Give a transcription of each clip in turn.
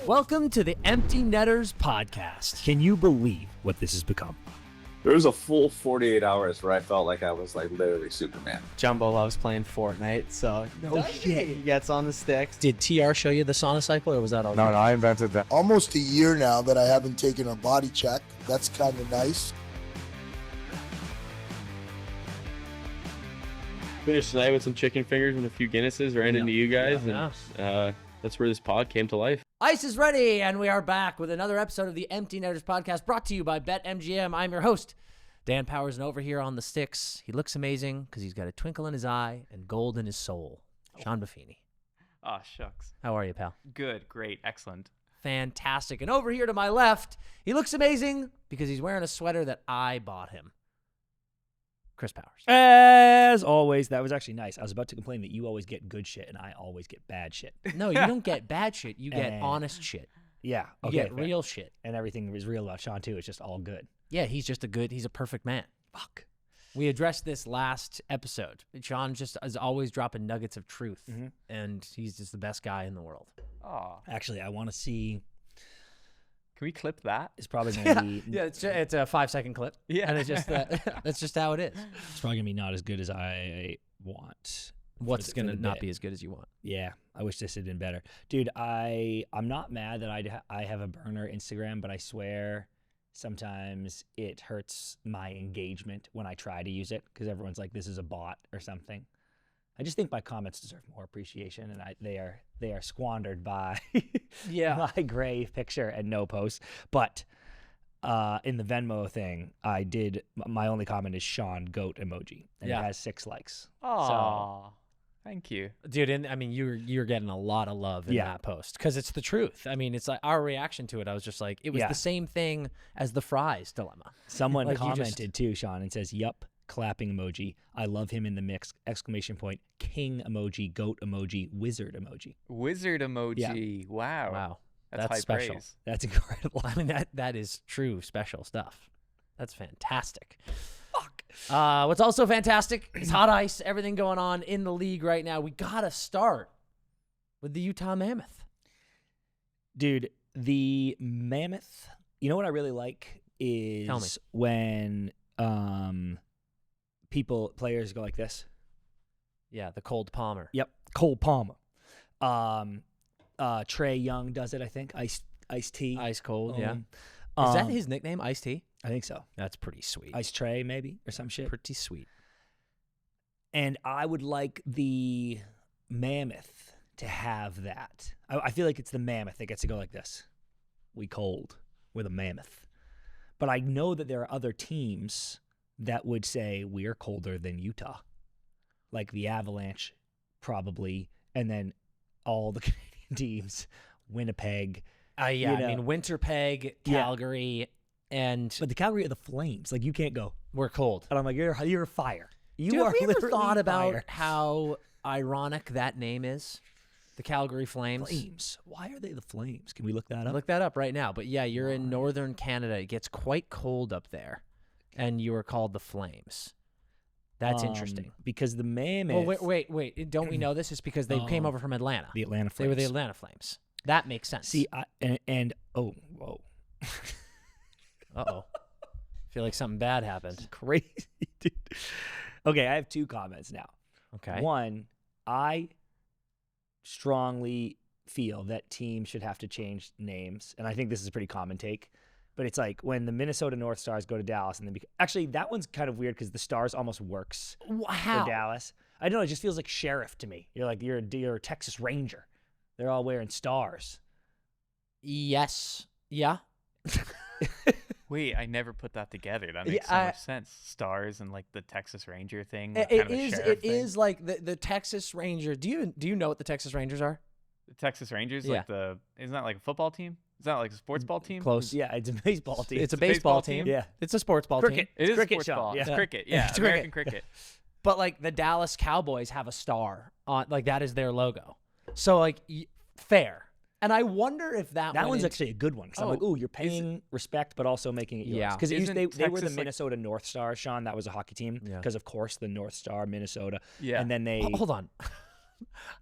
Welcome to the Empty Netters podcast. Can you believe what this has become? There was a full 48 hours where I felt like I was like literally Superman. Jumbo loves playing Fortnite, so shit. He gets on the sticks. Did TR show you the sauna cycle, or was that all? No, I invented that. Almost a year now that I haven't taken a body check. That's kind of nice. Finished tonight with some chicken fingers and a few Guinnesses right into you guys. And that's where this pod came to life. Ice is ready, and we are back with another episode of the Empty Netters podcast brought to you by BetMGM. I'm your host, Dan Powers, and over here on the sticks, he looks amazing because he's got a twinkle in his eye and gold in his soul. Sean Buffini. Oh, shucks. How are you, pal? Good, great, excellent. Fantastic. And over here to my left, he looks amazing because he's wearing a sweater that I bought him. Chris Powers. As always, that was actually nice. I was about to complain that you always get good shit and I always get bad shit. No, you don't get bad shit. You get honest shit. Yeah. You Okay, get fair. real shit. And everything is real about Sean, too. It's just all good. Yeah, he's a perfect man. Fuck. We addressed this last episode. Sean just is always dropping nuggets of truth, and he's just the best guy in the world. Oh, Actually, I want to see. can we clip that? It's probably going to be. Yeah, it's a 5-second clip. Yeah. And it's just that's just how it is. It's probably going to be not as good as I want. What's for going the to not bit. be as good as you want? Yeah, I wish this had been better. Dude, I'm not mad that I have a burner Instagram, but I swear sometimes it hurts my engagement when I try to use it because everyone's like, this is a bot or something. I just think my comments deserve more appreciation, and they are squandered by my gray picture and no posts. But in the Venmo thing, my only comment is Sean goat emoji, and it has 6 likes. Oh, thank you. Dude, and I mean, you're getting a lot of love in that post because it's the truth. I mean, it's like our reaction to it. I was just like, it was the same thing as the fries dilemma. Someone Like, commented too, Sean, and says, "Yup, clapping emoji. I love him in the mix! Exclamation point! King emoji, goat emoji, wizard emoji. Wizard emoji. Wow. Wow, That's high special. praise. That's incredible. I mean, that is true special stuff. That's fantastic. Fuck. What's also fantastic is hot ice, everything going on in the league right now. We got to start with the Utah Mammoth. Dude, the Mammoth, you know what I really like is Tell me. when players go like this. Yeah, the cold Palmer. Yep, Cole Palmer. Trey Young does it, I think. Ice T. Ice cold, yeah. Um, Is that his nickname, Ice T? I think so. That's pretty sweet. Ice Trey, maybe, or some shit. Pretty sweet. And I would like the Mammoth to have that. I feel like it's the Mammoth that gets to go like this. We cold. We're the Mammoth. But I know that there are other teams that would say we're colder than Utah. Like the Avalanche, probably. And then all the Canadian teams, Winnipeg. Yeah, you I know. mean, Winterpeg, Calgary, and But the Calgary are the Flames. Like, you can't go. we're cold. And I'm like, you're fire. You Dude, are have we ever literally thought about fire. how ironic that name is? The Calgary Flames. Flames. Why are they the Flames? Can we look that up? Look that up right now. But yeah, you're in northern Canada. It gets quite cold up there, and you are called the Flames. That's interesting. Because the Mammoth. Well, wait. Don't we know this? It's because they came over from Atlanta. The Atlanta They were Flames. the Atlanta Flames. That makes sense. See, whoa. Uh-oh. Feel like something bad happened. Crazy, dude. Okay, I have 2 comments now. Okay. One, I strongly feel that teams should have to change names, and I think this is a pretty common take. But it's like when the Minnesota North Stars go to Dallas, and then actually that one's kind of weird because the Stars almost works How? for Dallas. I don't know. It just feels like sheriff to me. You're like you're a Texas Ranger. They're all wearing stars. Yes. Yeah. Wait, I never put that together. That makes so much sense. Stars and like the Texas Ranger thing. It is like the Texas Ranger. Do you know what the Texas Rangers are? The Texas Rangers, Yeah. isn't that like a football team? Is that like a sports ball team? Close. Yeah, it's a baseball team. It's a baseball baseball team. team? Yeah. It's a sports ball Cricket. team. It is cricket, sports Sean. ball. Yeah. It's cricket. Yeah, It's American cricket. cricket. But like the Dallas Cowboys have a star on, like that is their logo. So like fair. And I wonder if that one's actually a good one because I'm like, ooh, you're paying respect, but also making it yours. Yeah. Because Isn't they were the Texas, like- Minnesota North Stars, Sean. That was a hockey team. Yeah. Because of course the North Star, Minnesota. Yeah. And then they Hold on.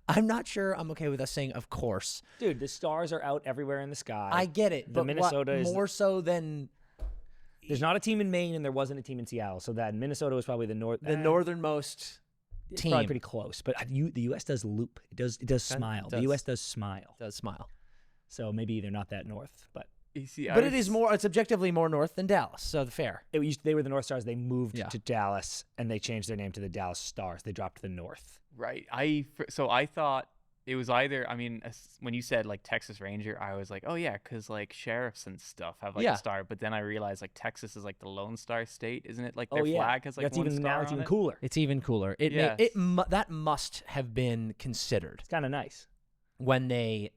I'm not sure I'm okay with us saying of course. Dude, the stars are out everywhere in the sky. I get it, but Minnesota is more so than there's not a team in Maine and there wasn't a team in Seattle, so that Minnesota was probably the northernmost it's team. probably pretty close. But the U.S. does loop. It does smile. The U.S. does smile. Does smile. So maybe they're not that north, but. You see, But it is more. It's objectively more north than Dallas, so fair. They were the North Stars. They moved to Dallas, and they changed their name to the Dallas Stars. They dropped the North. Right. So I thought it was either. I mean, when you said like Texas Ranger, I was like, oh yeah, because like sheriffs and stuff have like a star. But then I realized like Texas is like the Lone Star state, isn't it? Like their flag has like That's one even star now. It's on even it. cooler. It's even cooler. That must have been considered. It's kind of nice when they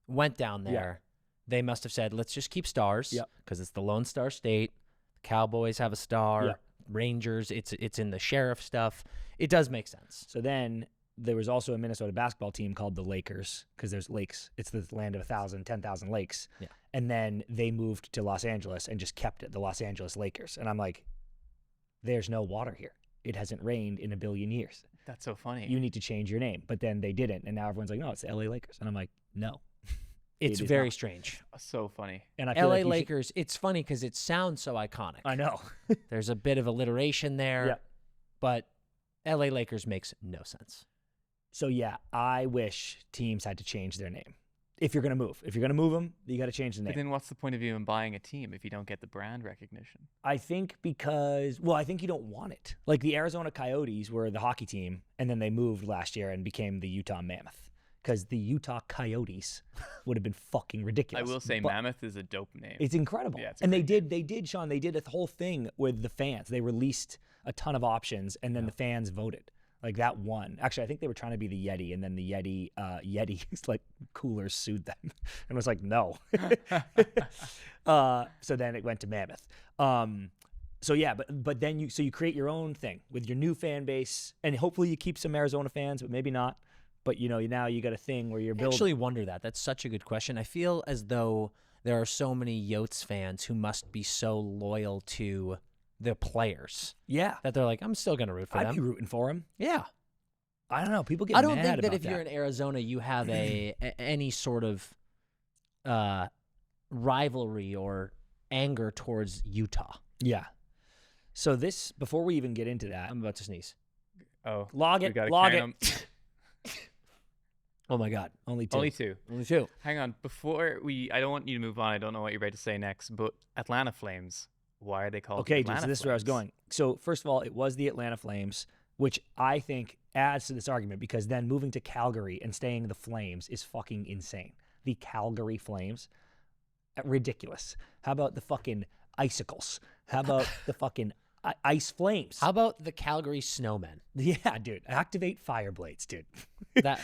went down there. Yeah. They must have said, let's just keep stars because it's the Lone Star State. Cowboys have a star. Yep. Rangers, it's in the sheriff stuff. It does make sense. So then there was also a Minnesota basketball team called the Lakers because there's lakes. It's the land of 10,000 lakes. Yeah. And then they moved to Los Angeles and just kept it the Los Angeles Lakers. And I'm like, there's no water here. It hasn't rained in a billion years. That's so funny. You need to change your name. But then they didn't. And now everyone's like, no, it's the LA Lakers. And I'm like, no. It's very strange. So funny. And I feel LA like Lakers, it's funny because it sounds so iconic. I know. There's a bit of alliteration there, but LA Lakers makes no sense. So, yeah, I wish teams had to change their name. If you're going to move. If you're going to move them, you got to change the name. But then what's the point of even buying a team if you don't get the brand recognition? I think I think you don't want it. Like the Arizona Coyotes were the hockey team, and then they moved last year and became the Utah Mammoth. Because the Utah Coyotes would have been fucking ridiculous. I will say Mammoth is a dope name. It's incredible. Yeah, and they did, Sean, they did a whole thing with the fans. They released a ton of options, and then the fans voted. Like that won. Actually, I think they were trying to be the Yeti, and then the Yeti's like coolers sued them. And was like, no. So then it went to Mammoth. So yeah, but then you create your own thing with your new fan base, and hopefully you keep some Arizona fans, but maybe not. But, now you got a thing where you're building. I actually wonder that. That's such a good question. I feel as though there are so many Yotes fans who must be so loyal to the players. Yeah. That they're like, I'm still going to root for them. I'd be rooting for them. Yeah. I don't know. People get mad about that. I don't think that if you're in Arizona, you have any sort of rivalry or anger towards Utah. Yeah. So before we even get into that. I'm about to sneeze. Oh. Log it. Oh my God. Only two. Only two. Hang on. I don't want you to move on. I don't know what you're about to say next, but Atlanta Flames. Why are they called Atlanta Flames? So this is where I was going. So first of all, it was the Atlanta Flames, which I think adds to this argument because then moving to Calgary and staying the Flames is fucking insane. The Calgary Flames. Ridiculous. How about the fucking icicles? How about the fucking ice flames? How about the Calgary Snowmen? Yeah, dude. Activate fire blades, dude. That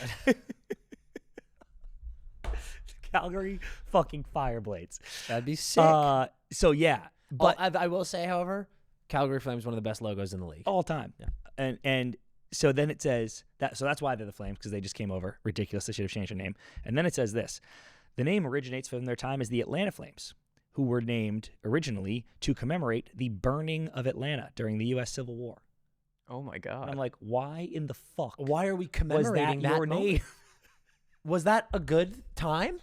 Calgary fucking fire blades. That'd be sick. So yeah, but I will say, however, Calgary Flames one of the best logos in the league all time. Yeah. And so then it says that. So that's why they're the Flames because they just came over. Ridiculous. They should have changed their name. And then it says this: the name originates from their time as the Atlanta Flames, who were named originally to commemorate the burning of Atlanta during the U.S. Civil War. Oh my God! And I'm like, why in the fuck? Why are we commemorating that your name? Was that a good time?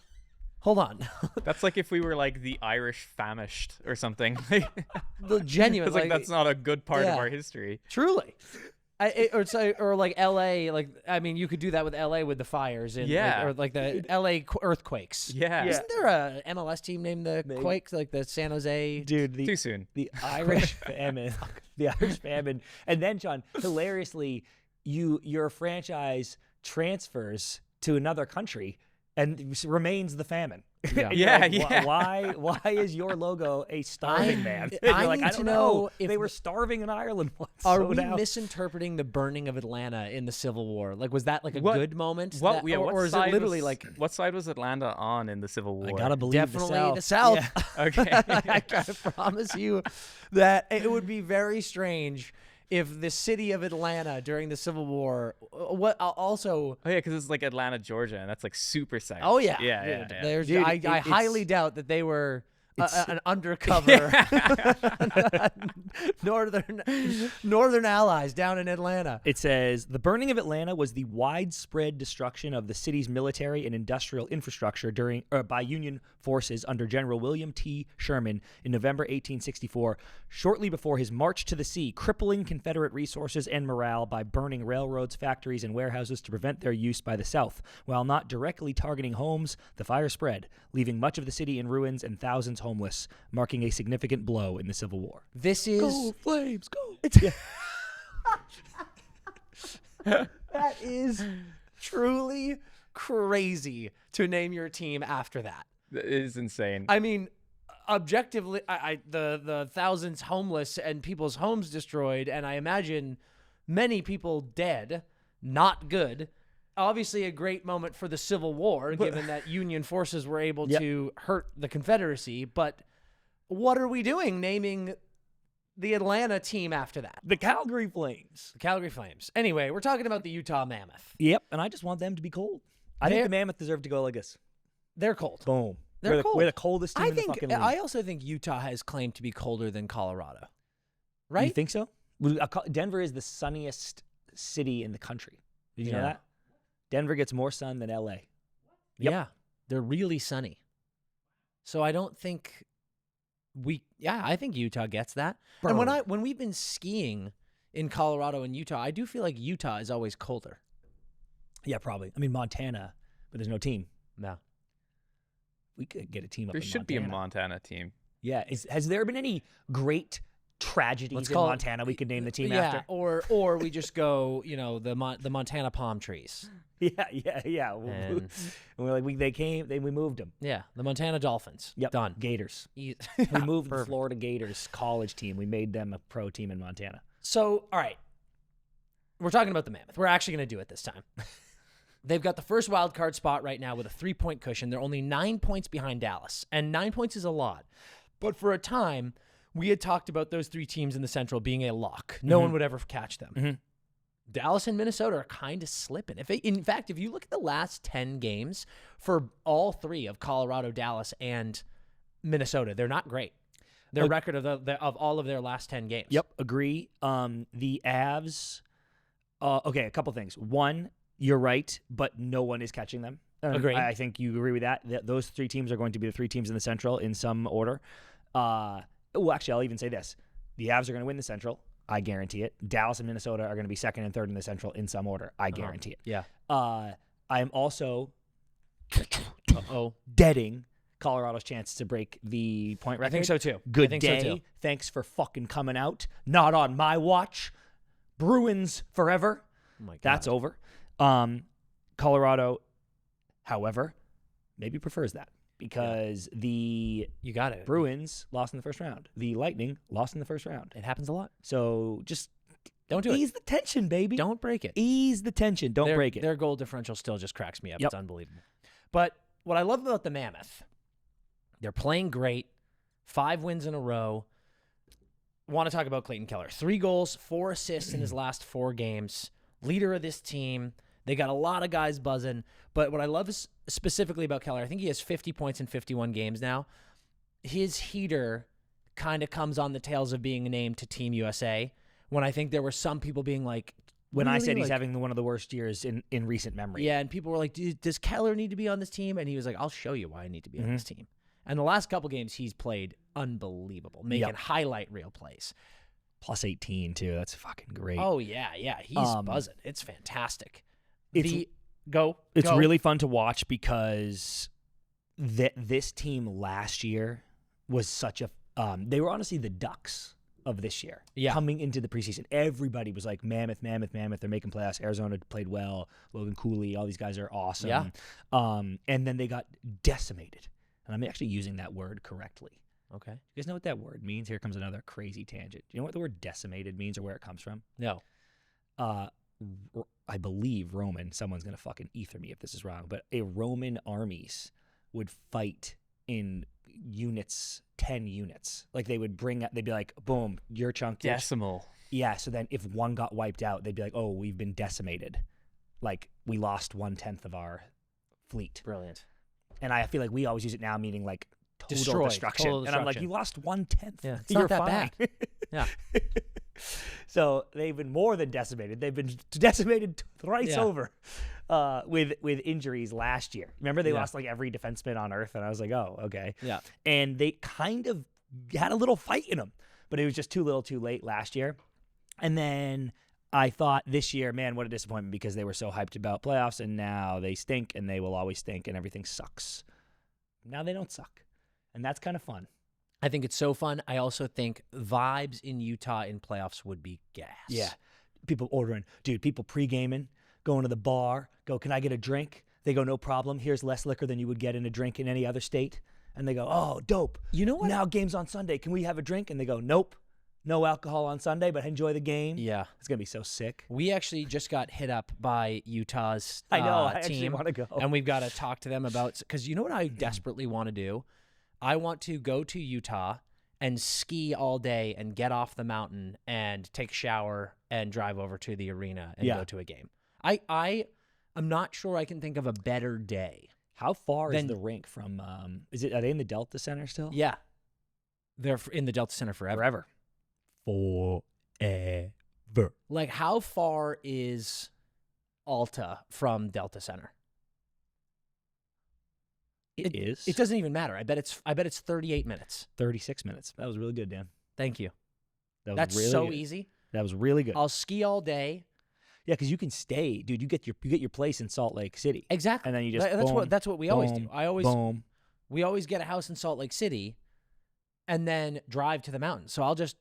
Hold on. That's like if we were like the Irish famished or something. The genuine. Like that's not a good part of our history. Truly. Or like L.A. Like I mean, you could do that with L.A. with the fires and or like the L.A. earthquakes. Yeah. Isn't there a MLS team named the Quakes, like the San Jose? Dude, too soon. The Irish famine. The Irish famine. And then, John, hilariously, your franchise transfers to another country and remains the famine. Yeah. Why is your logo a starving man? I don't know if they were starving in Ireland once. Are we misinterpreting the burning of Atlanta in the Civil War? Like, was that like a good moment? Or is it literally like what side was Atlanta on in the Civil War? I gotta believe definitely the South. Yeah. Okay, I gotta promise you that it would be very strange if the city of Atlanta during the Civil War, because it's like Atlanta, Georgia, and that's like super south. Oh yeah, yeah. I highly doubt that they were an undercover northern allies down in Atlanta. It says, the burning of Atlanta was the widespread destruction of the city's military and industrial infrastructure by Union forces under General William T. Sherman in November 1864, shortly before his march to the sea, crippling Confederate resources and morale by burning railroads, factories, and warehouses to prevent their use by the South. While not directly targeting homes, the fire spread, leaving much of the city in ruins and thousands homeless, marking a significant blow in the Civil War. This is Go Flames, go! that is truly crazy to name your team after that. It is insane. I mean, objectively, the thousands homeless and people's homes destroyed, and I imagine many people dead. Not good. Obviously, a great moment for the Civil War, given that Union forces were able to hurt the Confederacy. But what are we doing naming the Atlanta team after that? The Calgary Flames. The Calgary Flames. Anyway, we're talking about the Utah Mammoth. Yep, and I just want them to be cold. I think the Mammoth deserve to go like this. They're cold. Boom. They're cold. We're the coldest team in the fucking league. I also think Utah has claimed to be colder than Colorado. Right? You think so? Denver is the sunniest city in the country. Did you know that? Denver gets more sun than LA. Yep. Yeah. They're really sunny. So I don't think I think Utah gets that. Bro. And when we've been skiing in Colorado and Utah, I do feel like Utah is always colder. Yeah, probably. I mean, Montana, but there's no team. No. We could get a team up There in should be a Montana team. Yeah. Has there been any great tragedies in Montana we could name the team after? Or we just go, the Montana palm trees. Yeah. And we're like, we moved them. Yeah, the Montana Dolphins. Yep. Done. Gators. We We moved the Florida Gators college team. We made them a pro team in Montana. So, all right. We're talking about the Mammoth. We're actually going to do it this time. They've got the first wild card spot right now with a 3-point cushion. They're only 9 points behind Dallas, and 9 points is a lot. But for a time, we had talked about those three teams in the Central being a lock. No one would ever catch them. Mm-hmm. Dallas and Minnesota are kind of slipping. In fact, if you look at the last 10 games for all three of Colorado, Dallas, and Minnesota, they're not great. Their record of all of their last 10 games. Yep, agree. The Avs, okay, a couple things. One, you're right, but no one is catching them. Agree. I think you agree with that. Those three teams are going to be the three teams in the Central in some order. Well, actually, I'll even say this. The Avs are going to win the Central. I guarantee it. Dallas and Minnesota are going to be second and third in the Central in some order. I guarantee it. Yeah. I am also deading Colorado's chance to break the point record. I think so too. Good I think day. So too. Thanks for fucking coming out. Not on my watch. Bruins forever. Oh my God. That's over. Colorado, however, maybe prefers that because the You got it. Bruins lost in the first round. The Lightning lost in the first round. It happens a lot. So just Don't do ease it. the tension, baby. Don't break it. Ease the tension. Don't break it. Their goal differential still just cracks me up. Yep. It's unbelievable. But what I love about the Mammoth, they're playing great. 5 wins in a row. Want to talk about Clayton Keller. 3 goals, 4 assists in his last 4 games. Leader of this team. They got a lot of guys buzzing. But what I love is specifically about Keller, I think he has 50 points in 51 games now. His heater kind of comes on the tails of being named to Team USA, when I think there were some people being like, when I really? said he's Like, having one of the worst years in recent memory. yeah, and people were like, does Keller need to be on this team? And he was like, I'll show you why I need to be on this team. And the last couple games he's played unbelievable, making highlight reel plays. Plus 18, too. That's fucking great. Oh, yeah. He's buzzing. It's fantastic. It's really fun to watch because this team last year was such a they were honestly the Ducks of this year. Yeah. Coming into the preseason, everybody was like, Mammoth. They're making playoffs. Arizona played well. Logan Cooley, all these guys are awesome. Yeah. And then they got decimated. And I'm actually using that word correctly. Okay. You guys know what that word means? Here comes another crazy tangent. Do you know what the word decimated means or where it comes from? No. I believe Roman, someone's going to fucking ether me if this is wrong, but Roman armies would fight in units, 10 units. Like they'd be like, boom, your chunk. Decimal. Yeah, so then if one got wiped out, they'd be like, oh, we've been decimated. Like we lost 1/10 of our fleet. Brilliant. And I feel like we always use it now meaning like Destroyed. destruction. Total And I'm like, destruction. you lost 1/10. Yeah, it's You're not that fine. bad. Yeah. So they've been more than decimated. They've been decimated thrice Yeah. over with injuries last year. Remember, they Yeah. lost like every defenseman on earth, and I was like, oh, okay. Yeah. And they kind of had a little fight in them, but it was just too little too late last year. And then I thought this year, man, what a disappointment, because they were so hyped about playoffs, and now they stink, and they will always stink, and everything sucks. Now they don't suck, and that's kind of fun. I think it's so fun. I also think vibes in Utah in playoffs would be gas. Yeah. People ordering. Dude, people pre-gaming, going to the bar, go, can I get a drink? They go, no problem. Here's less liquor than you would get in a drink in any other state. And they go, oh, dope. You know what? Now game's on Sunday. Can we have a drink? And they go, nope. No alcohol on Sunday, but enjoy the game. Yeah. It's going to be so sick. We actually just got hit up by Utah's I know. I team. actually want to go. And we've got to talk to them about, because you know what I desperately want to do? I want to go to Utah and ski all day and get off the mountain and take a shower and drive over to the arena and go to a game. I'm not sure I can think of a better day. How far is the rink from, are they in the Delta Center still? Yeah. They're in the Delta Center forever. Forever. Like, how far is Alta from Delta Center? It is. It doesn't even matter. I bet it's 38 minutes. 36 minutes. That was really good, Dan. Thank you. That was That's really so good. easy. That was really good. I'll ski all day. Yeah, because you can stay, dude. You get your place in Salt Lake City. Exactly. And then you just that's what we always do. Boom. We always get a house in Salt Lake City, and then drive to the mountain. So I'll just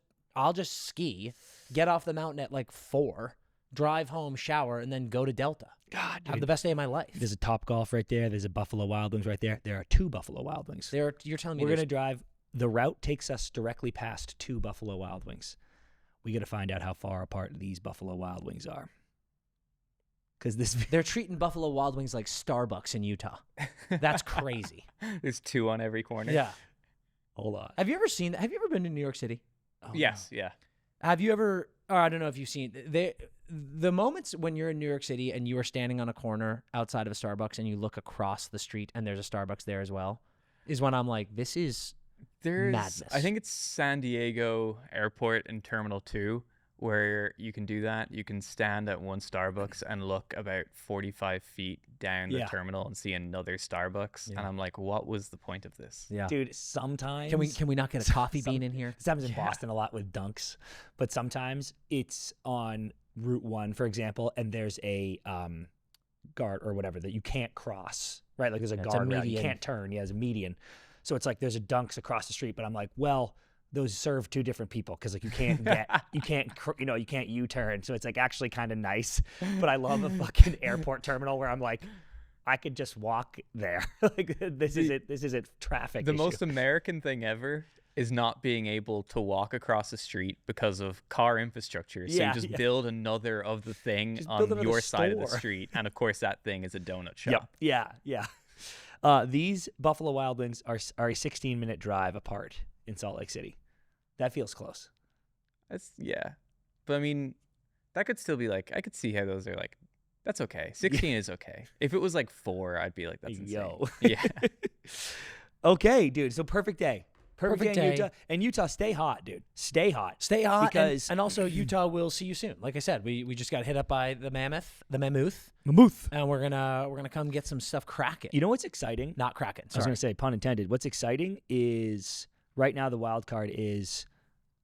ski, get off the mountain at like 4, drive home, shower, and then go to Delta. God, dude. Have the best day of my life. There's a Topgolf right there. There's a Buffalo Wild Wings right there. There are 2 Buffalo Wild Wings. You're telling me We're gonna drive. The route takes us directly past 2 Buffalo Wild Wings. We got to find out how far apart these Buffalo Wild Wings are. Because they're treating Buffalo Wild Wings like Starbucks in Utah. That's crazy. There's 2 on every corner. Yeah. Hold on. Have you ever been to New York City? Oh, Yes. Yeah. Have you ever, or I don't know if you've seen, the moments when you're in New York City and you are standing on a corner outside of a Starbucks and you look across the street and there's a Starbucks there as well, is when I'm like, this is madness. I think it's San Diego Airport and Terminal 2 where you can do that. You can stand at one Starbucks and look about 45 feet down the terminal and see another Starbucks. Yeah. And I'm like, what was the point of this? Yeah. Dude, sometimes Can we not get a coffee bean in here? This happens in Boston a lot with dunks, but sometimes it's on Route 1, for example, and there's a guard or whatever that you can't cross, right? Like there's a guard rail, you can't turn. Yeah, there's a median. So it's like there's a dunks across the street, but I'm like, well, those serve 2 different people because like you can't U-turn. So it's like actually kind of nice. But I love a fucking airport terminal where I'm like, I could just walk there. Like this isn't traffic. The issue. most American thing ever is not being able to walk across the street because of car infrastructure. So you just build another of the thing on your side of the street. And of course that thing is a donut shop. Yep. Yeah. These Buffalo Wild Wings are a 16-minute drive apart in Salt Lake City. That feels close. But I mean, that could still be like, I could see how those are like, that's okay. 16 is okay. If it was like 4, I'd be like, that's insane. Yo. Yeah. Okay, dude. So perfect day. Perfect day in day. Utah. And Utah, stay hot, dude. Stay hot. Stay hot. Because and also Utah will see you soon. Like I said, we just got hit up by the Mammoth, Mammoth. and we're gonna come get some stuff cracking. You know what's exciting? Not cracking. I was going to say, pun intended. What's exciting is right now the wild card is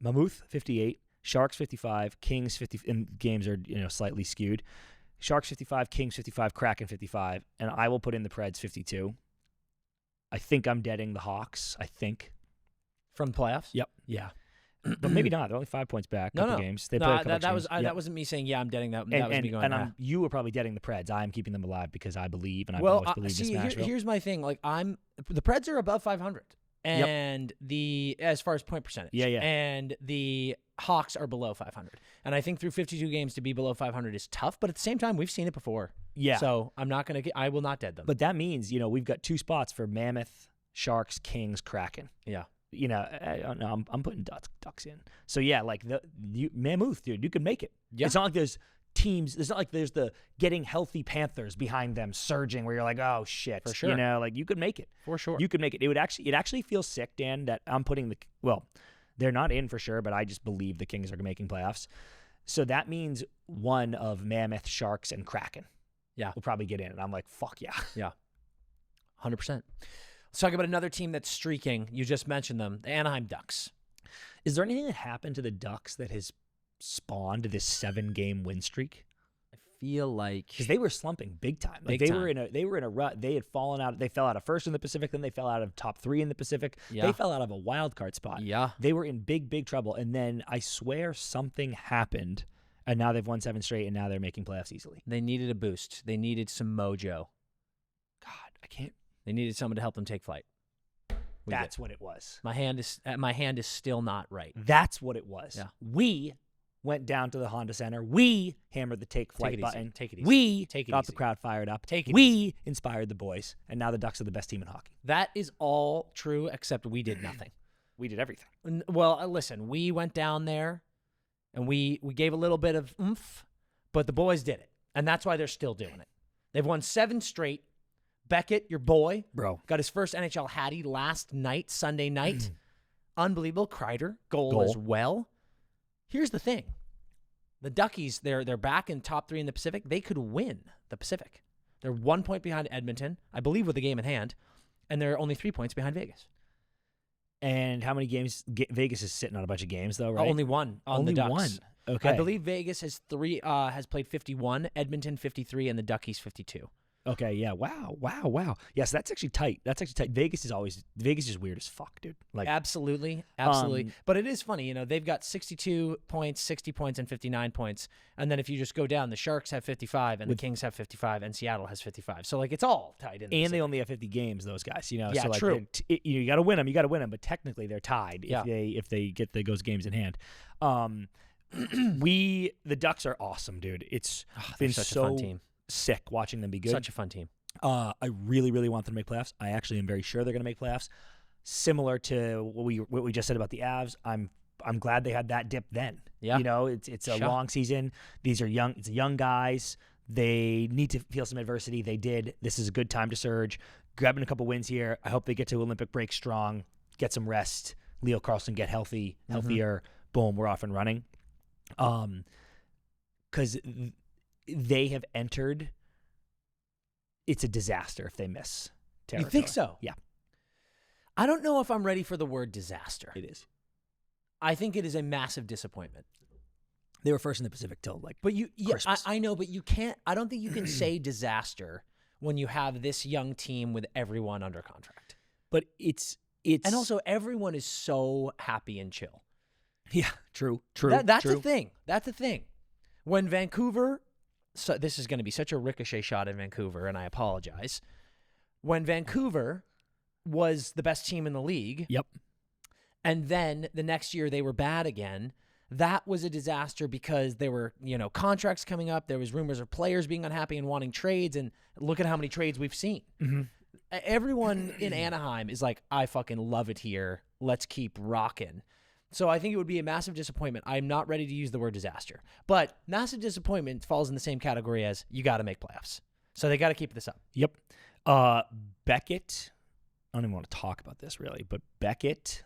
Mammoth 58, Sharks 55, Kings 50. And games are slightly skewed. Sharks 55, Kings 55, Kraken 55, and I will put in the Preds 52. I think I'm deading the Hawks. I think From the playoffs. Yep. Yeah. but maybe not. They're only 5 points back. No, games. They no, play a couple that games. was that wasn't me saying I'm deading that. That was me going. And you were probably deading the Preds. I'm keeping them alive because I believe, and I've well, always believed in Nashville. here's my thing. Like the Preds are above 500, and as far as point percentage, and the Hawks are below 500. And I think through 52 games to be below 500 is tough. But at the same time, we've seen it before. Yeah. So I will not dead them. But that means we've got 2 spots for Mammoth, Sharks, Kings, Kraken. Yeah. I'm putting ducks in. So yeah, like Mammoth, dude, you can make it. Yeah. It's not like there's teams. It's not like there's the getting healthy Panthers behind them surging where you're like, oh shit, For sure. You know, like you could make it For sure. You could make it. It actually feels sick, Dan, that I'm putting they're not in for sure, but I just believe the Kings are making playoffs. So that means one of Mammoth, Sharks, and Kraken. Yeah, will probably get in, and I'm like, fuck yeah. Yeah, 100%. Let's talk about another team that's streaking. You just mentioned them, the Anaheim Ducks. Is there anything that happened to the Ducks that has spawned this 7-game win streak? I feel like because they were slumping big time. Like Big they time. were in a rut. They had fallen out. They fell out of first in the Pacific. Then they fell out of top 3 in the Pacific. Yeah. They fell out of a wild card spot. Yeah. They were in big trouble. And then I swear something happened, and now they've won 7 straight, and now they're making playoffs easily. They needed a boost. They needed some mojo. God, I can't. They needed someone to help them take flight. That's what it was. My hand is still not right. That's what it was. Yeah. We went down to the Honda Center. We hammered the take flight button. Take it easy. We Take it got easy. the crowd fired up. Take it We inspired the boys, and now the Ducks are the best team in hockey. That is all true, except we did nothing. We did everything. Well, listen, we went down there, and we gave a little bit of oomph, but the boys did it, and that's why they're still doing it. They've won 7 straight. Beckett, your boy, Bro. got his first NHL hattie last night, Sunday night. Unbelievable. Kreider, goal as well. Here's the thing. The Duckies, they're back in top 3 in the Pacific. They could win the Pacific. They're 1 point behind Edmonton, I believe, with the game in hand, and they're only 3 points behind Vegas. And how many games? Vegas is sitting on a bunch of games, though, right? Only one on Only the Ducks. one. Okay. I believe Vegas has played 51, Edmonton 53, and the Duckies 52. Okay, yeah. Wow. Yes, that's actually tight. Vegas is weird as fuck, dude. Like Absolutely. But it is funny, they've got 62 points, 60 points, and 59 points. And then if you just go down, the Sharks have 55, and the Kings have 55, and Seattle has 55. So, it's all tied in. And they only have 50 games, those guys, Yeah, so true. You got to win them, but technically they're tied Yeah. if they get those games in hand. The Ducks are awesome, dude. It's been such a fun team. Sick watching them be good. Such a fun team. I really, really want them to make playoffs. I actually am very sure they're going to make playoffs. Similar to what we just said about the Avs, I'm glad they had that dip then. Yeah. It's a long season. These are young guys. They need to feel some adversity. They did. This is a good time to surge. Grabbing a couple wins here. I hope they get to Olympic break strong, get some rest. Leo Carlson get healthier. Boom, we're off and running. Because they have entered. It's a disaster if they miss territory. You think so? Yeah. I don't know if I'm ready for the word disaster. It is. I think it is a massive disappointment. They were first in the Pacific till Christmas. I know, but you can't. I don't think you can say disaster when you have this young team with everyone under contract. But it's and also everyone is so happy and chill. Yeah, true. That's the thing. That's the thing. When Vancouver, so this is going to be such a ricochet shot in Vancouver, and I apologize. When Vancouver was the best team in the league, yep, and then the next year they were bad again. That was a disaster because there were, contracts coming up. There was rumors of players being unhappy and wanting trades, and look at how many trades we've seen. Mm-hmm. Everyone in Anaheim is like, I fucking love it here. Let's keep rocking. So I think it would be a massive disappointment. I'm not ready to use the word disaster, but massive disappointment falls in the same category as you got to make playoffs. So they got to keep this up. Yep. Beckett, I don't even want to talk about this really, but Beckett,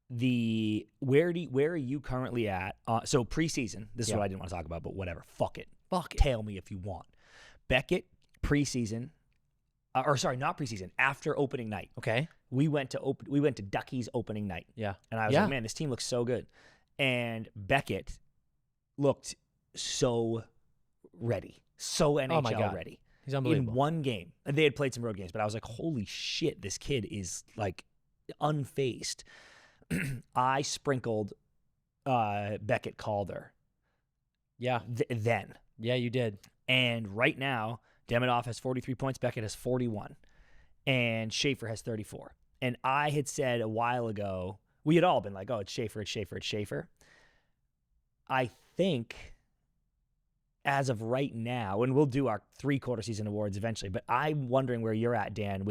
where are you currently at? So preseason, this is what I didn't want to talk about, but whatever. Fuck it. Tail me if you want. Beckett, preseason, not preseason, after opening night. Okay. We went to Ducky's opening night. Yeah. And I was like, man, this team looks so good. And Beckett looked so ready. So NHL ready. He's unbelievable. In one game. And they had played some road games, but I was like, holy shit, this kid is like unfazed. I sprinkled Beckett Calder. Yeah. Then. Yeah, you did. And right now, Demidov has 43 points. Beckett has 41. And Schaefer has 34. And I had said a while ago, we had all been like, oh, it's Schaefer. I think as of right now, and we'll do our 3-quarter season awards eventually, but I'm wondering where you're at, Dan,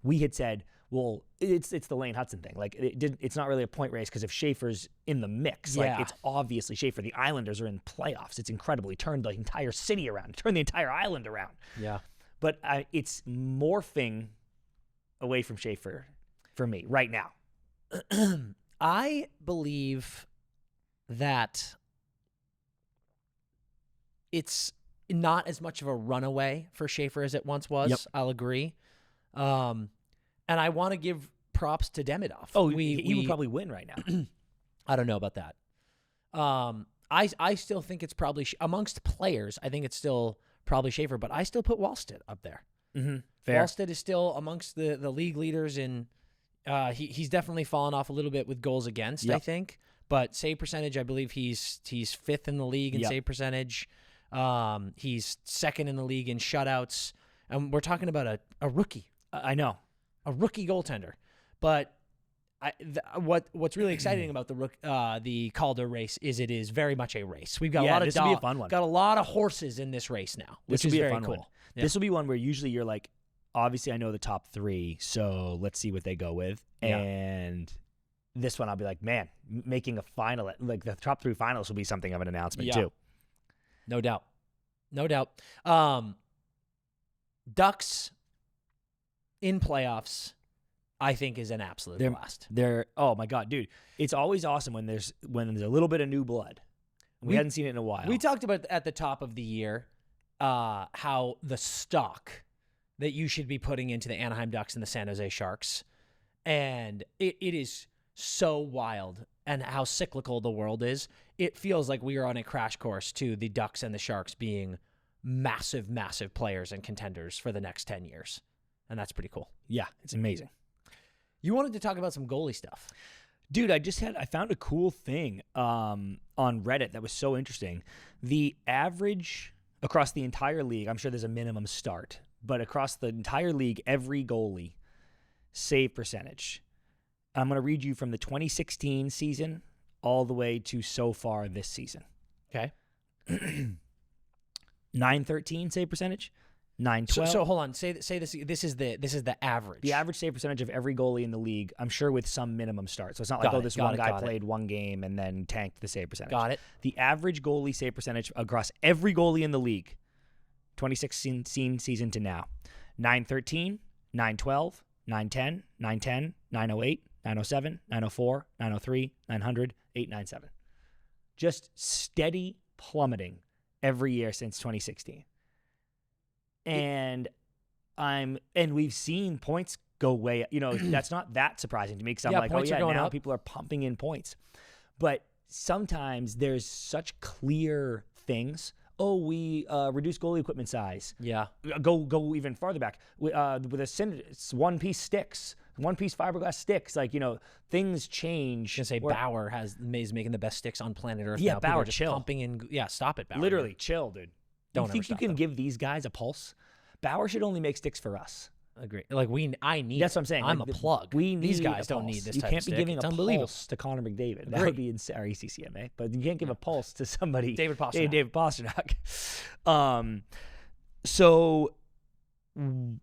we had said well, it's the Lane Hudson thing. Like it's not really a point race because if Schaefer's in the mix, like it's obviously Schaefer. The Islanders are in playoffs. It's incredible. He turned the entire city around. Turned the entire island around. Yeah. But it's morphing away from Schaefer for me right now. I believe that it's not as much of a runaway for Schaefer as it once was. Yep. I'll agree. And I want to give props to Demidov. Oh, he would probably win right now. I don't know about that. I still think it's probably amongst players. I think it's still probably Schaefer, but I still put Wallstedt up there. Mm-hmm. Fair. Wallstedt is still amongst the league leaders in. He's definitely fallen off a little bit with goals against. I think, but save percentage, I believe he's fifth in the league in save percentage. He's second in the league in shutouts, and we're talking about a rookie. I know, a rookie goaltender, but. What's really exciting about the Calder race is it is very much a race. We've got a lot of this will be a fun one. Got a lot of horses in this race now, which is very cool. Yeah. This will be one where usually you're like, obviously I know the top three, so let's see what they go with. Yeah. And this one I'll be like, man, making a final, like the top three finals will be something of an announcement too. No doubt. Ducks in playoffs, I think, is an absolute blast. Oh my God, dude. It's always awesome when there's a little bit of new blood. We hadn't seen it in a while. We talked about at the top of the year how the stock that you should be putting into the Anaheim Ducks and the San Jose Sharks. And it is so wild, and how cyclical the world is. It feels like we are on a crash course to the Ducks and the Sharks being massive, massive players and contenders for the next 10 years. And that's pretty cool. Yeah, it's amazing. You wanted to talk about some goalie stuff. Dude, I found a cool thing on Reddit that was so interesting. The average across the entire league, I'm sure there's a minimum start, but across the entire league, every goalie save percentage. I'm going to read you from the 2016 season all the way to so far this season. Okay. 913 save percentage. 912. So hold on. Say this. This is the average. The average save percentage of every goalie in the league, I'm sure with some minimum start. So it's not like this one guy played one game and then tanked the save percentage. Got it. The average goalie save percentage across every goalie in the league, 2016 season to now, 913, 912, 910, 910, 908, 907, 904, 903, 900, 897. Just steady plummeting every year since 2016. And we've seen points go way, that's not that surprising to me, because I'm like, oh yeah, now people are pumping in points. But sometimes there's such clear things. Oh, we reduce goalie equipment size. Yeah. Go even farther back with a one-piece sticks, one-piece fiberglass sticks. Like, things change. I was gonna say Bauer is making the best sticks on planet Earth. Yeah, now. Bauer, just chill. Pumping in. Yeah, stop it, Bauer. Literally, chill, dude. Don't you think you can give these guys a pulse? Bauer should only make sticks for us. Agree. Like I need. That's what I'm saying. I'm a plug. These guys don't need this. You can't be giving a pulse to Connor McDavid. That would be ECCMA. But you can't give a pulse to somebody. David Pastrnak. David Pastrnak.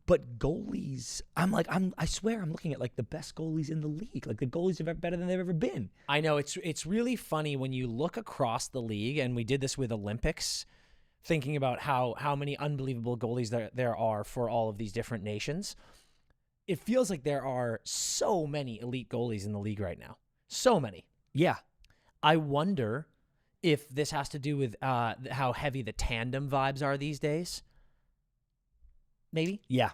But goalies, I swear I'm looking at like the best goalies in the league. Like the goalies are better than they've ever been. I know it's really funny when you look across the league, and we did this with Olympics. Thinking about how many unbelievable goalies there are for all of these different nations. It feels like there are so many elite goalies in the league right now. So many. Yeah. I wonder if this has to do with how heavy the tandem vibes are these days. Maybe? Yeah.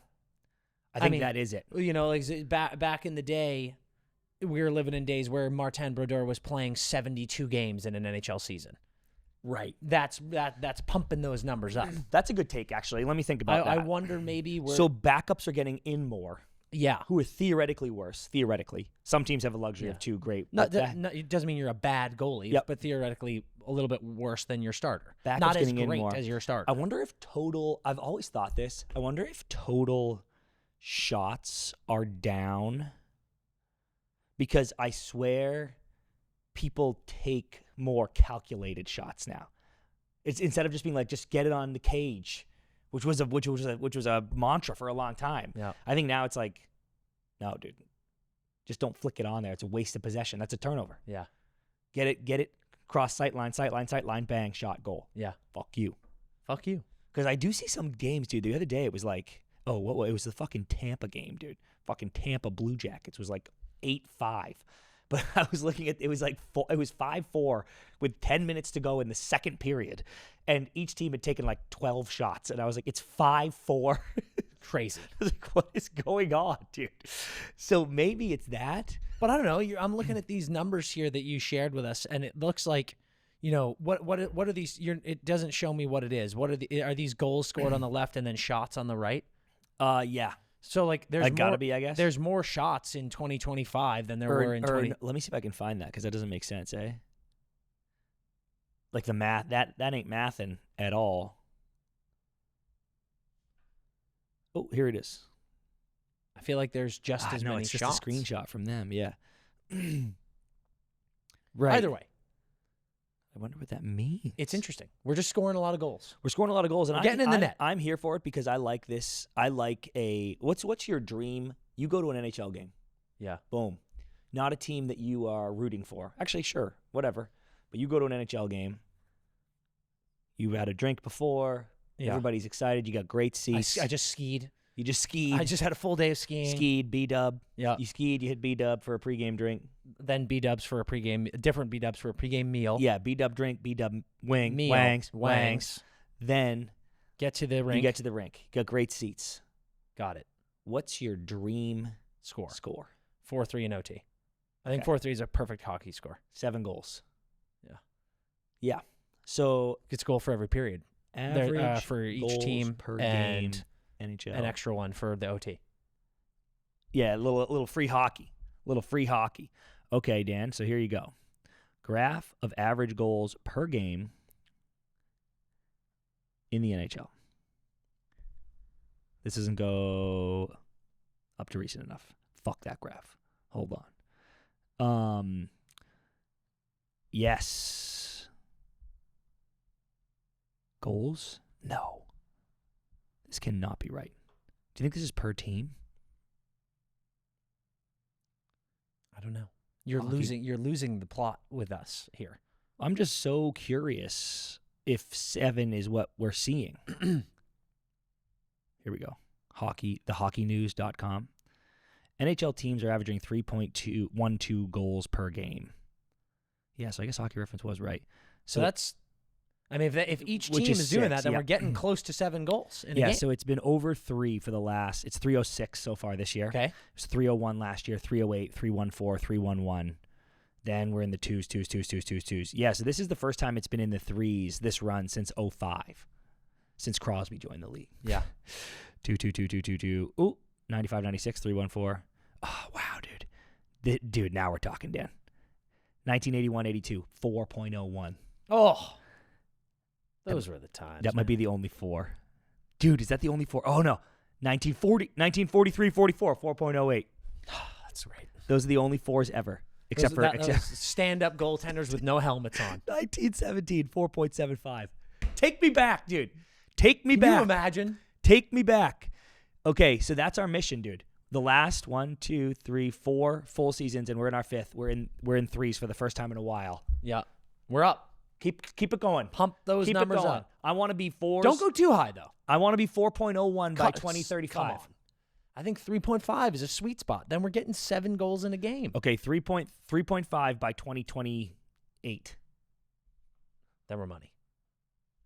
I mean, that is it. Like back in the day, we were living in days where Martin Brodeur was playing 72 games in an NHL season. Right. That's pumping those numbers up. That's a good take, actually. Let me think about that. I wonder maybe so backups are getting in more. Yeah. Who are theoretically worse. Theoretically. Some teams have a luxury of two great. It doesn't mean you're a bad goalie, but theoretically a little bit worse than your starter. Backups not as great as your starter. I wonder if I've always thought this. I wonder if total shots are down, because I swear people take more calculated shots now. It's instead of just being like, just get it on the cage, which was a mantra for a long time. Yeah. I think now it's like, No, dude. Just don't flick it on there. It's a waste of possession. That's a turnover. Yeah. Get it. Cross sight line, bang, shot, goal. Yeah. Fuck you. Fuck you. Because I do see some games, dude. The other day it was like, it was the fucking Tampa game, dude. Fucking Tampa Blue Jackets was like 8-5. But I was looking at, it was 5-4 with 10 minutes to go in the second period. And each team had taken like 12 shots. And I was like, it's 5-4. Crazy. I was like, what is going on, dude? So maybe it's that. But I don't know. I'm looking at these numbers here that you shared with us, and it looks like, what are these? It doesn't show me what it is. Are these goals scored on the left and then shots on the right? Yeah. So like, there's gotta be, I guess. There's more shots in 2025 than there were in 20. Let me see if I can find that, because that doesn't make sense, eh? Like the math, that ain't mathing at all. Oh, here it is. I feel like there's just as many it's shots. just a screenshot from them, yeah. Right. Either way, I wonder what that means. it's interesting. We're just scoring a lot of goals. We're scoring a lot of goals, and We're getting in the net. I'm here for it because I like this. I like what's your dream? You go to an NHL game. Yeah. Boom. Not a team that you are rooting for. Actually, sure, whatever. But you go to an NHL game. You had a drink before. Yeah. Everybody's excited. You got great seats. I just skied. You just skied. I just had a full day of skiing. Skied, B-dub. Yeah. You skied, you hit B-dub for a pregame drink. Then B-dubs for a pregame, different B-dubs for a pregame meal. Yeah, B-dub drink, B-dub Meal. wangs. Then Get to the rink. you get to the rink. You got great seats. Got it. What's your dream Score. 4-3 in OT. I think 4-3 is a perfect hockey score. 7 goals. Yeah. Yeah. So It's a goal for every period. average For each goals team per and game, NHL. an extra one for the OT. Yeah, a little free hockey. Okay, Dan, so here you go. Graph of average goals per game in the NHL. This doesn't go up to recent enough. Fuck that graph. Hold on. Yes. Goals? No. This cannot be right. Do you think this is per team? I don't know. You're Hockey. losing the plot with us here. I'm just so curious if 7 is what we're seeing. Here we go. thehockeynews.com. NHL teams are averaging 3.12 goals per game. Yeah, so I guess Hockey Reference was right. So that's, I mean, if each Which team is is doing 6, that, then yeah. we're getting close to 7 goals in a Yeah, game. so it's been over 3 for the last, it's 306 so far this year. Okay. It was 301 last year, 308, 314, 311. Then we're in the 2s. Yeah, so this is the first time it's been in the 3s this run since 05, since Crosby joined the league. Yeah. 2. Ooh, 95, 96, 314. Oh, wow, dude. Dude, now we're talking, Dan. 1981, 82, 4.01. Oh. Those were the times. That might be the only 4. Dude, is that the only 4? Oh, no. 1943, 44, 4.08. That's right. Those are the only 4s ever. Except for stand-up goaltenders with no helmets on. 1917, 4.75. Take me back, dude. Take me Can back. you imagine? Take me back. Okay, so that's our mission, dude. The last 1, 2, 3, 4 full seasons, and we're in our 5th. We're in 3s for the first time in a while. Yeah. We're up. Keep it going. Pump those Keep numbers it going. up. I want to be 4s. Don't go too high, though. I want to be 4.01 by Come 2035. on. I think 3.5 is a sweet spot. Then we're getting 7 goals in a game. Okay, 3.5 by 2028. Then we're money.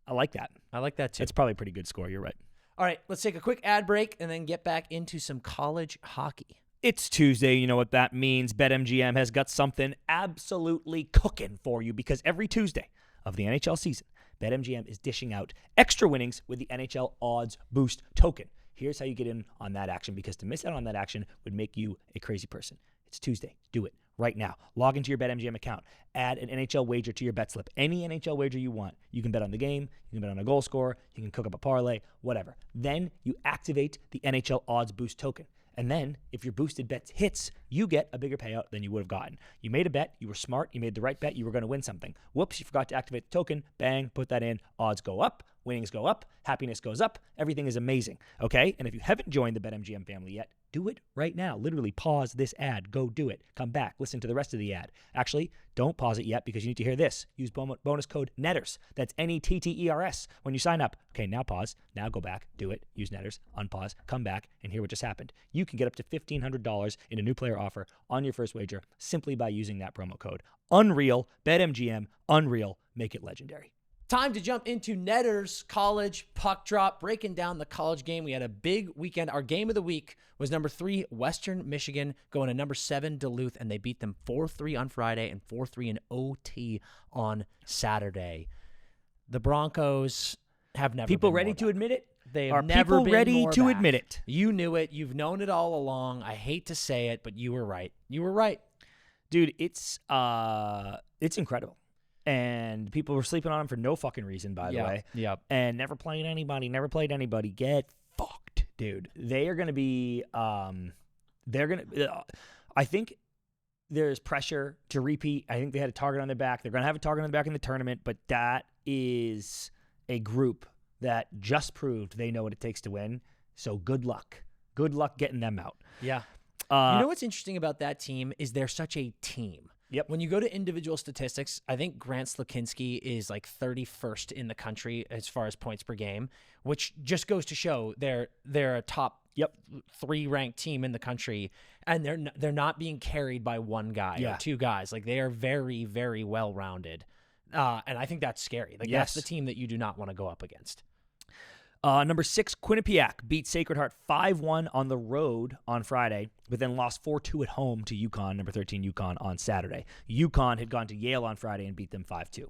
I like that. I like that, too. It's probably a pretty good score. You're right. All right, let's take a quick ad break and then get back into some college hockey. It's Tuesday. You know what that means. BetMGM has got something absolutely cooking for you because every Tuesday of the NHL season, BetMGM is dishing out extra winnings with the NHL Odds Boost token. Here's how you get in on that action, because to miss out on that action would make you a crazy person. It's Tuesday. Do it right now. Log into your BetMGM account. Add an NHL wager to your bet slip. Any NHL wager you want. You can bet on the game. You can bet on a goal scorer. You can cook up a parlay, whatever. Then you activate the NHL Odds Boost token. And then, if your boosted bet hits, you get a bigger payout than you would have gotten. You made a bet. You were smart. You made the right bet. You were going to win something. Whoops, you forgot to activate the token. Bang, put that in. Odds go up. Winnings go up, happiness goes up, everything is amazing, okay? And if you haven't joined the BetMGM family yet, do it right now. Literally pause this ad, go do it, come back, listen to the rest of the ad. Actually, don't pause it yet because you need to hear this. Use bonus code NETTERS. That's NETTERS when you sign up. Okay, now pause. Now go back, do it, use NETTERS, unpause, come back, and hear what just happened. You can get up to $1,500 in a new player offer on your first wager simply by using that promo code. Unreal, BetMGM, unreal, make it legendary. Time to jump into Netter's college puck drop, breaking down the college game. We had a big weekend. Our game of the week was number 3, Western Michigan, going to number 7, Duluth, and they beat them 4-3 on Friday and 4-3 in OT on Saturday. The Broncos have never People been ready more to back. admit it? They Are have never people been ready more to back. admit it? You knew it. You've known it all along. I hate to say it, but you were right. You were right. Dude, it's incredible. And people were sleeping on him for no fucking reason, by the way. Yep. And never played anybody. Get fucked, dude. They are going to be, I think there's pressure to repeat. I think they had a target on their back. They're going to have a target on their back in the tournament, but that is a group that just proved they know what it takes to win. So good luck. Good luck getting them out. Yeah. You know what's interesting about that team is they're such a team. Yep. When you go to individual statistics, I think Grant Slakinski is like 31st in the country as far as points per game, which just goes to show they're a top 3 ranked team in the country, and they're not being carried by one guy or 2 guys. Like they are very, very well rounded, and I think that's scary. Like that's the team that you do not want to go up against. Number 6, Quinnipiac beat Sacred Heart 5-1 on the road on Friday, but then lost 4-2 at home to UConn, number 13 UConn, on Saturday. UConn had gone to Yale on Friday and beat them 5-2.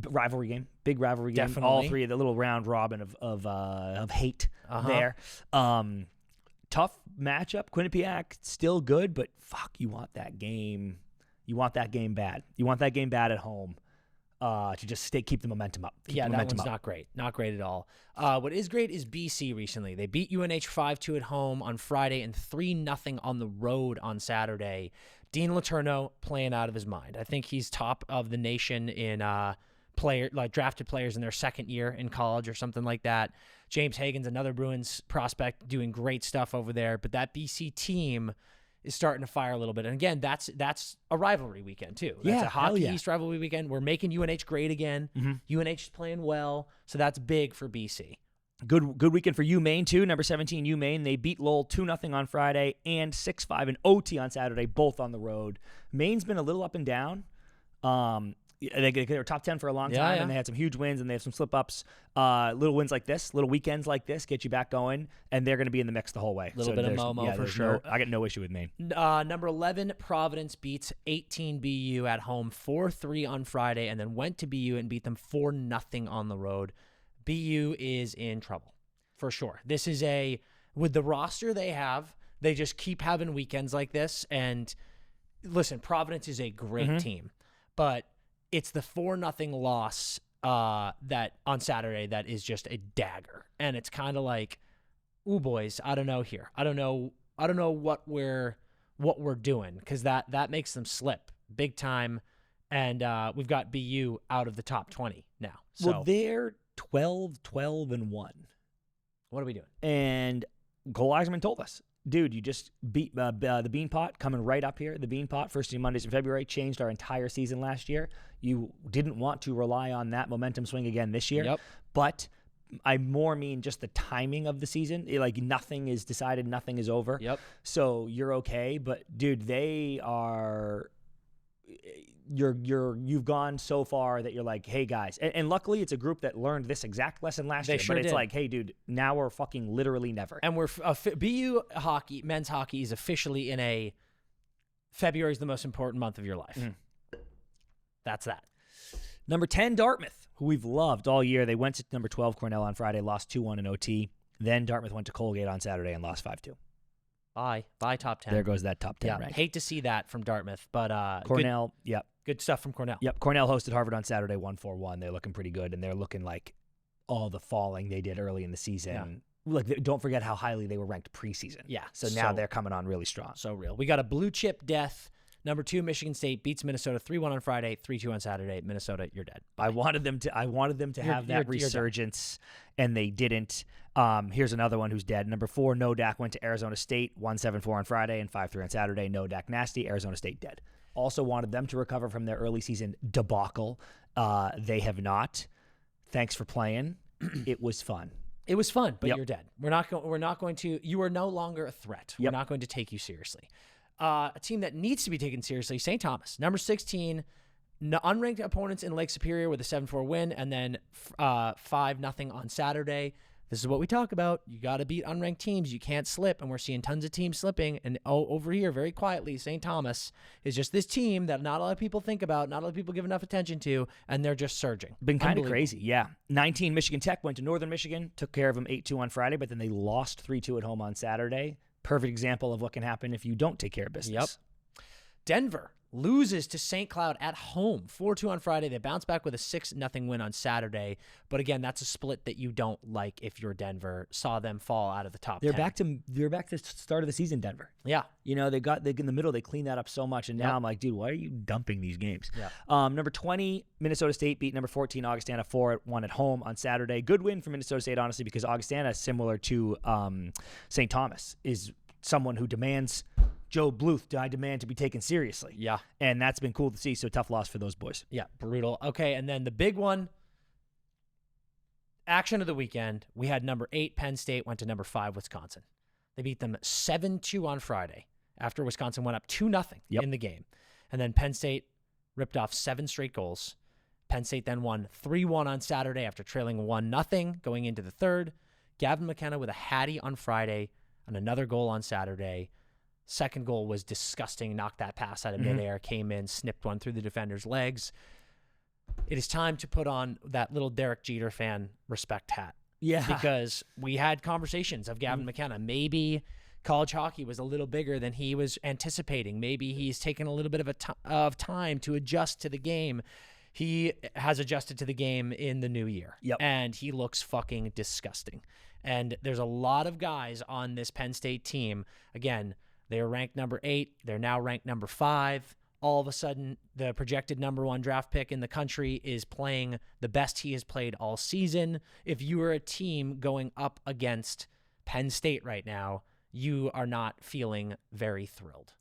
Rivalry game, big rivalry game. Definitely. All 3 of the little round robin of hate there. Tough matchup. Quinnipiac still good, but fuck, you want that game. You want that game bad. You want that game bad at home. To just keep the momentum up. That one's not great. Not great at all. What is great is BC recently. They beat UNH 5-2 at home on Friday and 3-0 on the road on Saturday. Dean Letourneau playing out of his mind. I think he's top of the nation in drafted players in their second year in college or something like that. James Hagen's another Bruins prospect doing great stuff over there. But that BC team is starting to fire a little bit. And again, that's a rivalry weekend too. That's a Hockey East rivalry weekend. We're making UNH great again. UNH is playing well, so that's big for BC. Good weekend for UMaine too. Number 17 UMaine. They beat Lowell 2-0 on Friday and 6-5 in OT on Saturday, both on the road. Maine's been a little up and down. They were top 10 for a long time, and they had some huge wins, and they have some slip-ups. Little wins like this, little weekends like this get you back going, and they're going to be in the mix the whole way. A little bit of Momo for sure. I got no issue with Maine. Number 11, Providence beats 18 BU at home 4-3 on Friday, and then went to BU and beat them 4-0 on the road. BU is in trouble, for sure. This is with the roster they have, they just keep having weekends like this, and listen, Providence is a great team, but it's the 4-0 loss that on Saturday that is just a dagger, and it's kind of like, ooh, boys, I don't know here. I don't know what we're doing, because that makes them slip big time, and we've got BU out of the top 20 now. So Well, they're 12-1. What are we doing? And Cole Eiserman told us, dude, you just beat the Beanpot, coming right up here. The Beanpot, first 2 Mondays in February, changed our entire season last year. You didn't want to rely on that momentum swing again this year. Yep. But I more mean just the timing of the season. Like, nothing is decided, nothing is over. Yep. So you're okay. But, dude, they are... You've gone so far that you're like, hey guys, and luckily it's a group that learned this exact lesson last year. Sure but it's did. like, hey dude, now we're fucking literally never. And we're BU hockey, men's hockey is officially in a February is the most important month of your life. That's that. Number 10, Dartmouth, who we've loved all year. They went to number 12, Cornell on Friday, lost 2-1 in OT. Then Dartmouth went to Colgate on Saturday and lost 5-2. Bye top 10. There goes that top 10 Yeah, rank. hate to see that from Dartmouth, but Cornell, good stuff from Cornell. Yep. Cornell hosted Harvard on Saturday, 1-4-1. They're looking pretty good, and they're looking like all the falling they did early in the season. Yeah. Like, don't forget how highly they were ranked preseason. Yeah, So now they're coming on really strong. So real. We got a blue chip death. Number 2, Michigan State beats Minnesota 3-1 on Friday, 3-2 on Saturday. Minnesota, you're dead. I wanted them to have that resurgence, and they didn't. Here's another one who's dead. Number 4, Nodak went to Arizona State, 1-7-4 on Friday and 5-3 on Saturday. Nodak nasty. Arizona State dead. Also wanted them to recover from their early season debacle. They have not. Thanks for playing. It was fun. It was fun, but you're dead. We're not going to. You are no longer a threat. We're not going to take you seriously. A team that needs to be taken seriously, St. Thomas, number 16, unranked opponents in Lake Superior with a 7-4 win, and then 5-0 on Saturday. This is what we talk about. You got to beat unranked teams. You can't slip, and we're seeing tons of teams slipping. And over here, very quietly, St. Thomas is just this team that not a lot of people think about, not a lot of people give enough attention to, and they're just surging. Been kind of crazy, yeah. 19, Michigan Tech went to Northern Michigan, took care of them 8-2 on Friday, but then they lost 3-2 at home on Saturday. Perfect example of what can happen if you don't take care of business. Yep. Denver loses to St. Cloud at home, 4-2 on Friday. They bounce back with a 6-0 win on Saturday. But again, that's a split that you don't like if you're Denver. Saw them fall out of the top 10. They're back to the start of the season, Denver. Yeah. You know, they in the middle, they cleaned that up so much, and now I'm like, dude, why are you dumping these games? Yeah. Number 20, Minnesota State beat number 14, Augustana 4-1 at home on Saturday. Good win for Minnesota State, honestly, because Augustana, similar to St. Thomas, is someone who demands Joe Bluth, I demand to be taken seriously. Yeah. And that's been cool to see, so tough loss for those boys. Yeah, brutal. Okay, and then the big one, action of the weekend, we had number 8, Penn State, went to number 5, Wisconsin. They beat them 7-2 on Friday after Wisconsin went up 2-0 in the game. And then Penn State ripped off 7 straight goals. Penn State then won 3-1 on Saturday after trailing 1-0 going into the third. Gavin McKenna with a hattie on Friday and another goal on Saturday. Second goal was disgusting. Knocked that pass out of midair, came in, snipped one through the defender's legs. It is time to put on that little Derek Jeter fan respect hat. Yeah. Because we had conversations of Gavin McKenna. Maybe college hockey was a little bigger than he was anticipating. Maybe he's taken a little bit of time to adjust to the game. He has adjusted to the game in the new year. Yep. And he looks fucking disgusting. And there's a lot of guys on this Penn State team. Again, they were ranked number 8. They're now ranked number 5. All of a sudden, the projected number 1 draft pick in the country is playing the best he has played all season. If you are a team going up against Penn State right now, you are not feeling very thrilled.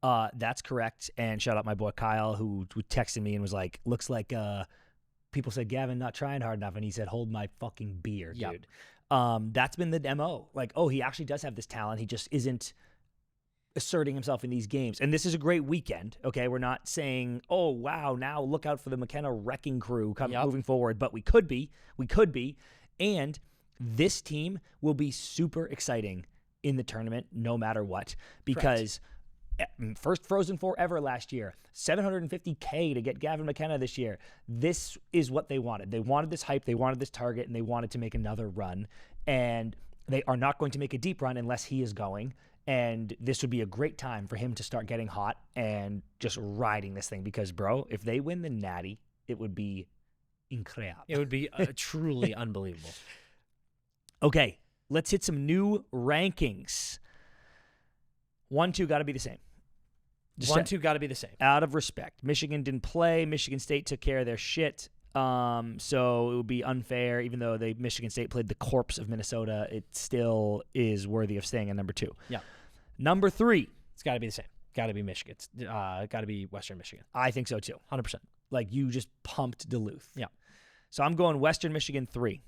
That's correct. And shout out my boy Kyle, who texted me and was like, looks like people said, Gavin not trying hard enough. And he said, hold my fucking beer, dude. That's been the MO. Like, oh, he actually does have this talent. He just isn't asserting himself in these games. And this is a great weekend, okay? We're not saying, oh, wow, now look out for the McKenna wrecking crew moving forward. But we could be. And this team will be super exciting in the tournament no matter what. Because first Frozen Four ever last year, $750K to get Gavin McKenna this year. This is what they wanted. They wanted this hype, they wanted this target, and they wanted to make another run. And they are not going to make a deep run unless he is going. And this would be a great time for him to start getting hot and just riding this thing. Because, bro, if they win the Natty, it would be incredible. It would be truly unbelievable. Okay, let's hit some new rankings. 1-2 got to be the same. 1-2 got to be the same. Out of respect. Michigan didn't play. Michigan State took care of their shit. So it would be unfair, even though Michigan State played the corpse of Minnesota, it still is worthy of staying at number 2. Yeah. Number 3. It's got to be the same. Got to be Michigan. It's got to be Western Michigan. I think so too. 100%. Like you just pumped Duluth. Yeah. So I'm going Western Michigan 3.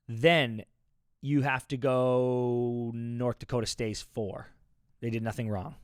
Then you have to go North Dakota stays 4. They did nothing wrong.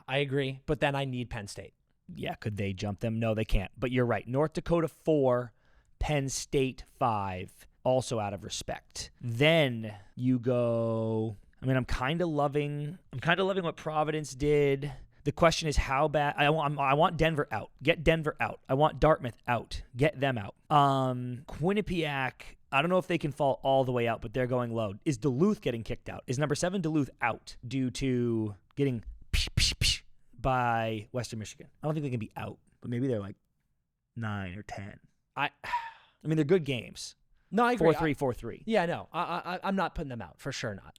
I agree, but then I need Penn State. Yeah, could they jump them? No, they can't. But you're right. North Dakota 4, Penn State 5, also out of respect. Then you go, I mean, I'm kind of loving what Providence did. The question is how bad. I want Denver out. Get Denver out. I want Dartmouth out. Get them out. Quinnipiac, I don't know if they can fall all the way out, but they're going low. Is Duluth getting kicked out? Is number 7 Duluth out due to getting by Western Michigan? I don't think they can be out, but maybe they're like 9 or 10. I mean, they're good games. No, I agree. 4-3, 4-3. Yeah, no, I'm not putting them out. For sure not.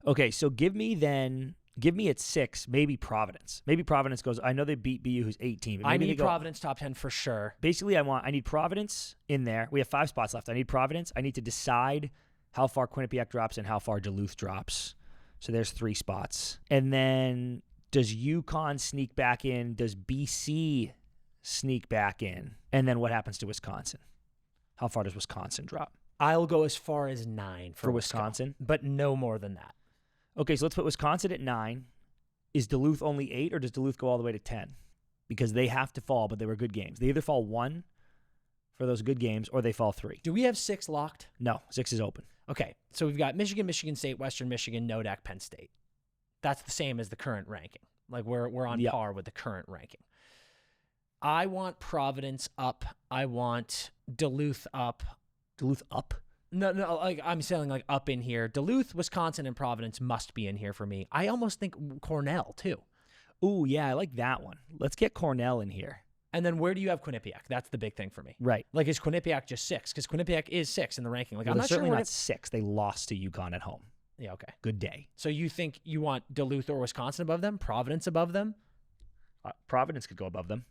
Okay, so give me then Give me at 6, maybe Providence. Maybe Providence goes, I know they beat BU, who's 18. But I maybe need Providence top 10 for sure. Basically, I need Providence in there. We have 5 spots left. I need Providence. I need to decide how far Quinnipiac drops and how far Duluth drops. So there's 3 spots. And then does UConn sneak back in? Does BC sneak back in? And then what happens to Wisconsin? How far does Wisconsin drop? I'll go as far as 9 for Wisconsin, but no more than that. Okay, so let's put Wisconsin at 9. Is Duluth only 8, or does Duluth go all the way to 10? Because they have to fall, but they were good games. They either fall 1 for those good games, or they fall 3. Do we have 6 locked? No, 6 is open. Okay, so we've got Michigan, Michigan State, Western Michigan, Nodak, Penn State. That's the same as the current ranking. Like we're on par with the current ranking. I want Providence up. I want Duluth up. Duluth up? No, like I'm saying like up in here. Duluth, Wisconsin, and Providence must be in here for me. I almost think Cornell too. Ooh, yeah, I like that one. Let's get Cornell in here. And then where do you have Quinnipiac? That's the big thing for me. Right. Like, is Quinnipiac just 6? Because Quinnipiac is 6 in the ranking. Like, Well, I'm they're not certainly sure. not 6. They lost to UConn at home. Yeah, okay. Good day. So you think you want Duluth or Wisconsin above them? Providence above them? Providence could go above them.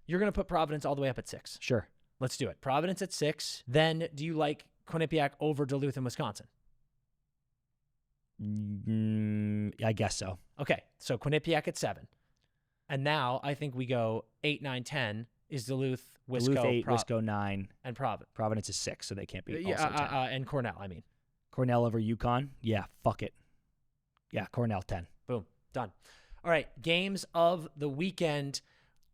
You're going to put Providence all the way up at 6. Sure. Let's do it. Providence at 6. Then do you like Quinnipiac over Duluth and Wisconsin? I guess so. Okay, so Quinnipiac at 7. And now I think we go 8, 9, 10 is Duluth, Wisco, Duluth 8, Wisco 9. and Providence. Providence is 6, so they can't be also 10. And Cornell, I mean. Cornell over UConn? Yeah, fuck it. Yeah, Cornell 10. Boom, done. All right, games of the weekend.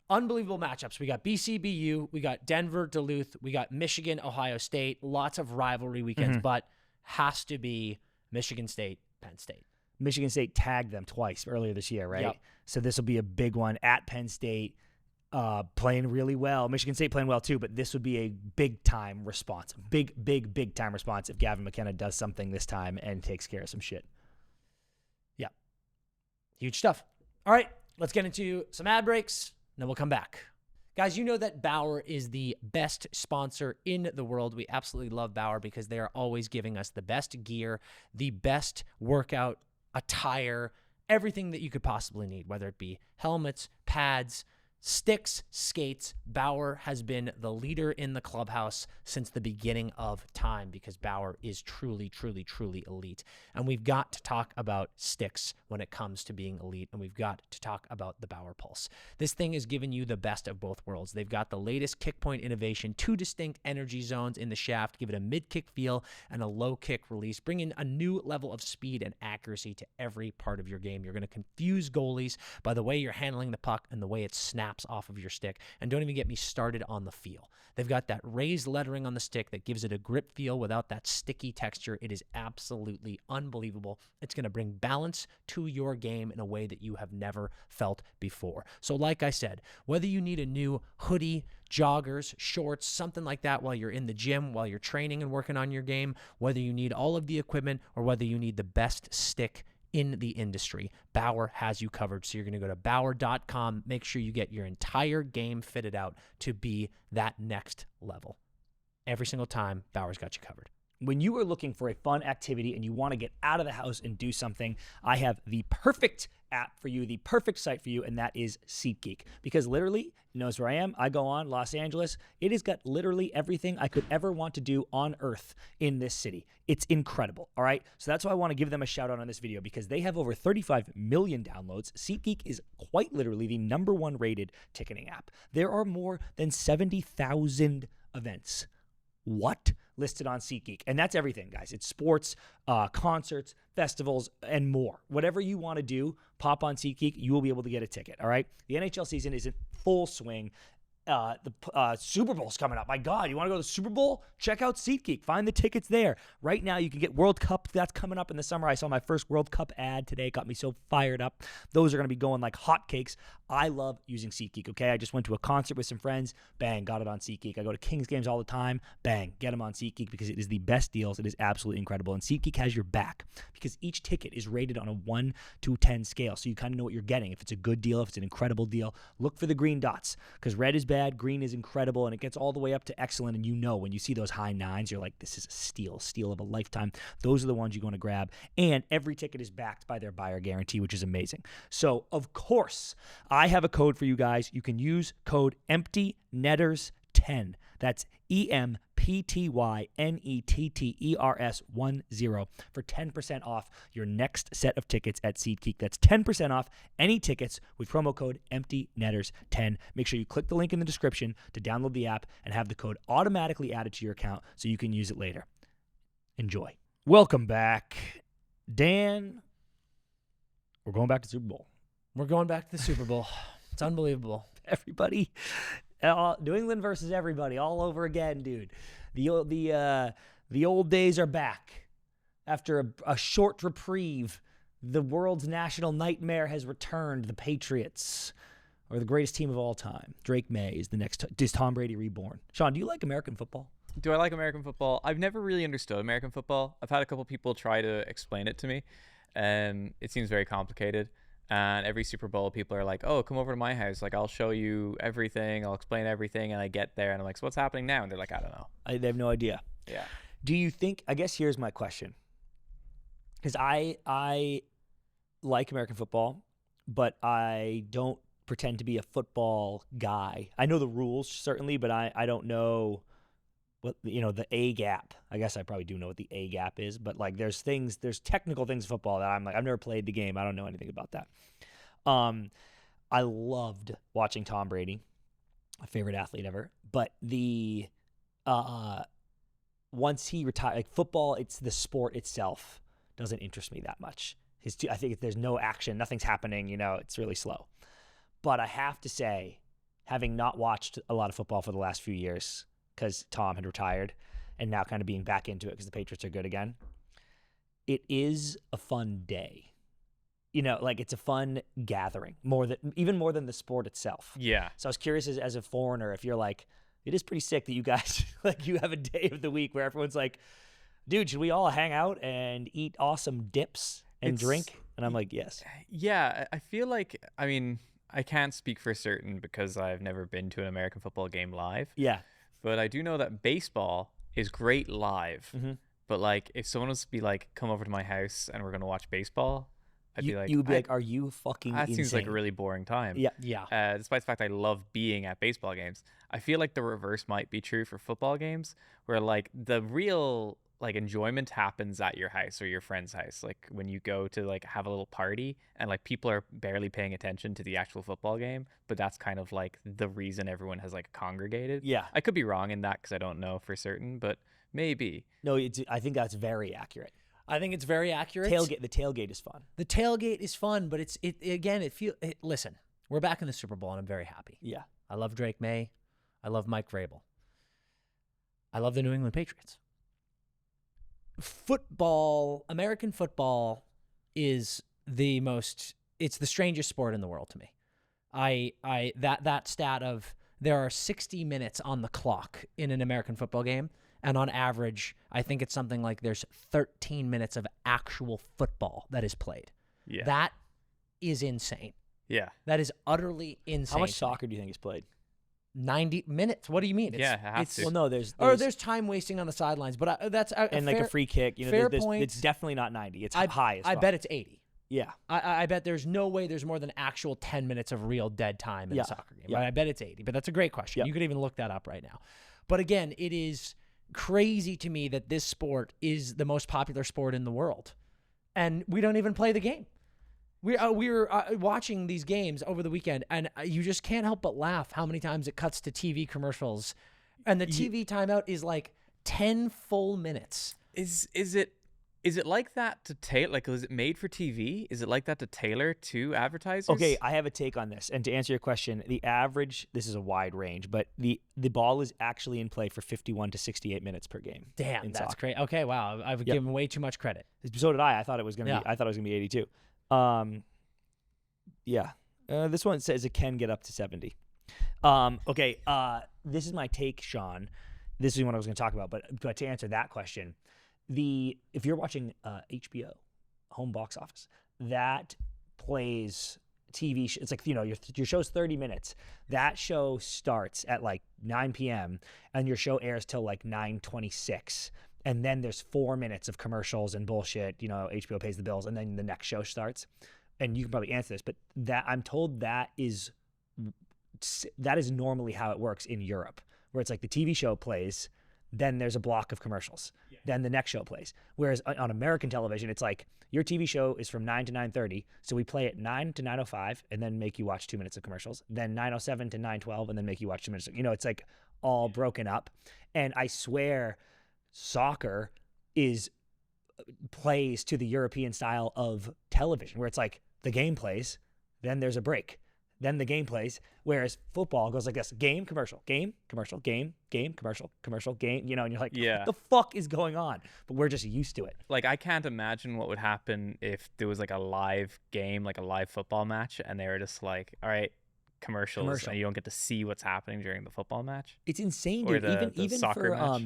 Unbelievable matchups. We got BC, BU, we got Denver, Duluth, we got Michigan, Ohio State. Lots of rivalry weekends, but has to be Michigan State, Penn State. Michigan State tagged them twice earlier this year, right? Yep. So this will be a big one at Penn State, playing really well. Michigan State playing well too, but this would be a big-time response. Big-time response if Gavin McKenna does something this time and takes care of some shit. Yeah. Huge stuff. All right, let's get into some ad breaks. Then we'll come back. Guys, you know that Bauer is the best sponsor in the world. We absolutely love Bauer because they are always giving us the best gear, the best workout attire, everything that you could possibly need, whether it be helmets, pads, sticks, skates. Bauer has been the leader in the clubhouse since the beginning of time because Bauer is truly, truly, truly elite. And we've got to talk about sticks when it comes to being elite, and we've got to talk about the Bauer Pulse. This thing is giving you the best of both worlds. They've got the latest kick point innovation, 2 distinct energy zones in the shaft, give it a mid-kick feel and a low-kick release, bring in a new level of speed and accuracy to every part of your game. You're going to confuse goalies by the way you're handling the puck and the way it snaps off of your stick. And don't even get me started on the feel. They've got that raised lettering on the stick that gives it a grip feel without that sticky texture. It is absolutely unbelievable. It's going to bring balance to your game in a way that you have never felt before. So like I said, whether you need a new hoodie, joggers, shorts, something like that while you're in the gym, while you're training and working on your game, whether you need all of the equipment or whether you need the best stick in the industry, Bauer has you covered. So you're going to go to Bauer.com. Make sure you get your entire game fitted out to be that next level. Every single time, Bauer's got you covered. When you are looking for a fun activity and you want to get out of the house and do something, I have the perfect app for you, the perfect site for you, and that is SeatGeek. Because literally, it knows where I am. I go on Los Angeles. It has got literally everything I could ever want to do on earth in this city. It's incredible, all right? So that's why I want to give them a shout out on this video because they have over 35 million downloads. SeatGeek is quite literally the #1 rated ticketing app. There are more than 70,000 events. What? Listed on SeatGeek. And that's everything, guys. It's sports, concerts, festivals, and more. Whatever you want to do, pop on SeatGeek. You will be able to get a ticket, all right? The NHL season is in full swing. The Super Bowl's coming up. My God, you want to go to the Super Bowl? Check out SeatGeek. Find the tickets there. Right now, you can get World Cup. That's coming up in the summer. I saw my first World Cup ad today. Got me so fired up. Those are going to be going like hotcakes. I love using SeatGeek, okay? I just went to a concert with some friends. Bang, got it on SeatGeek. I go to Kings games all the time. Bang, get them on SeatGeek because it is the best deals. It is absolutely incredible. And SeatGeek has your back because each ticket is rated on a 1 to 10 scale. So you kind of know what you're getting. If it's a good deal, if it's an incredible deal, look for the green dots because red is bad, green is incredible, and it gets all the way up to excellent. And you know when you see those high 9s, you're like, this is a steal of a lifetime. Those are the ones you want to grab. And every ticket is backed by their buyer guarantee, which is amazing. So, of course, I have a code for you guys. You can use code EMPTYNETTERS10. That's EMPTYNETTERS10 for 10% off your next set of tickets at SeatGeek. That's 10% off any tickets with promo code EMPTYNETTERS10. Make sure you click the link in the description to download the app and have the code automatically added to your account so you can use it later. Enjoy. Welcome back. Dan, we're going back to Super Bowl. We're going back to the Super Bowl. It's unbelievable. Everybody, New England versus everybody, all over again, dude. The old days are back. After a short reprieve, the world's national nightmare has returned. The Patriots are the greatest team of all time. Drake May is the next. Is Tom Brady reborn? Sean, do you like American football? Do I like American football? I've never really understood American football. I've had a couple people try to explain it to me, and it seems very complicated. And every Super Bowl, people are like, oh, come over to my house. Like, I'll show you everything. I'll explain everything. And I get there, and I'm like, so what's happening now? And they're like, I don't know. They have no idea. Yeah. Do you think, I guess here's my question. Because I like American football, but I don't pretend to be a football guy. I know the rules, certainly, but I don't know what, the A gap. I guess I probably do know what the A gap is, but like there's technical things in football that I'm like, I've never played the game. I don't know anything about that. I loved watching Tom Brady, my favorite athlete ever, but once he retired, like football, it's the sport itself doesn't interest me that much. I think there's no action, nothing's happening, it's really slow. But I have to say, having not watched a lot of football for the last few years, because Tom had retired and now kind of being back into it because the Patriots are good again, it is a fun day. It's a fun gathering, even more than the sport itself. Yeah. So I was curious as a foreigner, if you're like, it is pretty sick that you guys, like, you have a day of the week where everyone's like, dude, should we all hang out and eat awesome dips and drink? And I'm like, yes. Yeah, I feel like, I can't speak for certain because I've never been to an American football game live. Yeah. But I do know that baseball is great live. Mm-hmm. But like, if someone was to be like, come over to my house and we're going to watch baseball, I'd be like, you would be like, are you fucking that insane? seems like a really boring time. Yeah. Yeah. Despite the fact I love being at baseball games, I feel like the reverse might be true for football games, where like the real like enjoyment happens at your house or your friend's house. Like when you go to like have a little party and like people are barely paying attention to the actual football game, but that's kind of like the reason everyone has like congregated. Yeah. I could be wrong in that because I don't know for certain, but maybe. No, I think that's very accurate. I think it's very accurate. The tailgate is fun. The tailgate is fun, but listen, we're back in the Super Bowl and I'm very happy. Yeah. I love Drake May. I love Mike Vrabel. I love the New England Patriots. Football, American football is it's the strangest sport in the world to me. That stat of there are 60 minutes on the clock in an American football game, and on average, I think it's something like there's 13 minutes of actual football that is played. Yeah. That is insane. Yeah. That is utterly insane. How much soccer do you think is played? 90 minutes. What do you mean? Yeah, it has to. Well, no, there's time wasting on the sidelines, but that's and like a free kick. fair point. It's definitely not 90. It's high as I fuck. bet it's 80. Yeah. I bet there's no way there's more than actual 10 minutes of real dead time in a soccer game. Yeah. I bet it's 80, but that's a great question. Yeah. You could even look that up right now. But again, it is crazy to me that this sport is the most popular sport in the world, and we don't even play the game. We were watching these games over the weekend, and you just can't help but laugh how many times it cuts to TV commercials, and the TV timeout is like 10 full minutes. Is it like that to tailor? Like, is it made for TV? Is it like that to tailor to advertisers? Okay, I have a take on this. And to answer your question, the average, this is a wide range, but the ball is actually in play for 51 to 68 minutes per game. Damn, that's great. Okay, wow, I've given way too much credit. So did I. I thought it was gonna be 82. Yeah. This one says it can get up to 70. Okay, this is my take, Sean. This is what I was going to talk about, but to answer that question, if you're watching HBO, home box office, that plays TV. It's like, your show's 30 minutes. That show starts at like 9 p.m. and your show airs till like 9:26. And then there's 4 minutes of commercials and bullshit. HBO pays the bills, and then the next show starts. And you can probably answer this, but I'm told that is normally how it works in Europe, where it's like the TV show plays, then there's a block of commercials, then the next show plays. Whereas on American television, it's like your TV show is from 9 to 9:30, so we play at 9 to 9:05 and then make you watch 2 minutes of commercials, then 9:07 to 9:12 and then make you watch 2 minutes. It's like all broken up. And I swear soccer plays to the European style of television, where it's like the game plays, then there's a break, then the game plays, whereas football goes like this: game, commercial, game, commercial, game, commercial, commercial, game, and you're like, what the fuck is going on? But we're just used to it. Like, I can't imagine what would happen if there was like a live game, like a live football match, and they were just like, all right, commercials, and you don't get to see what's happening during the football match. It's insane, or dude. The even soccer for match.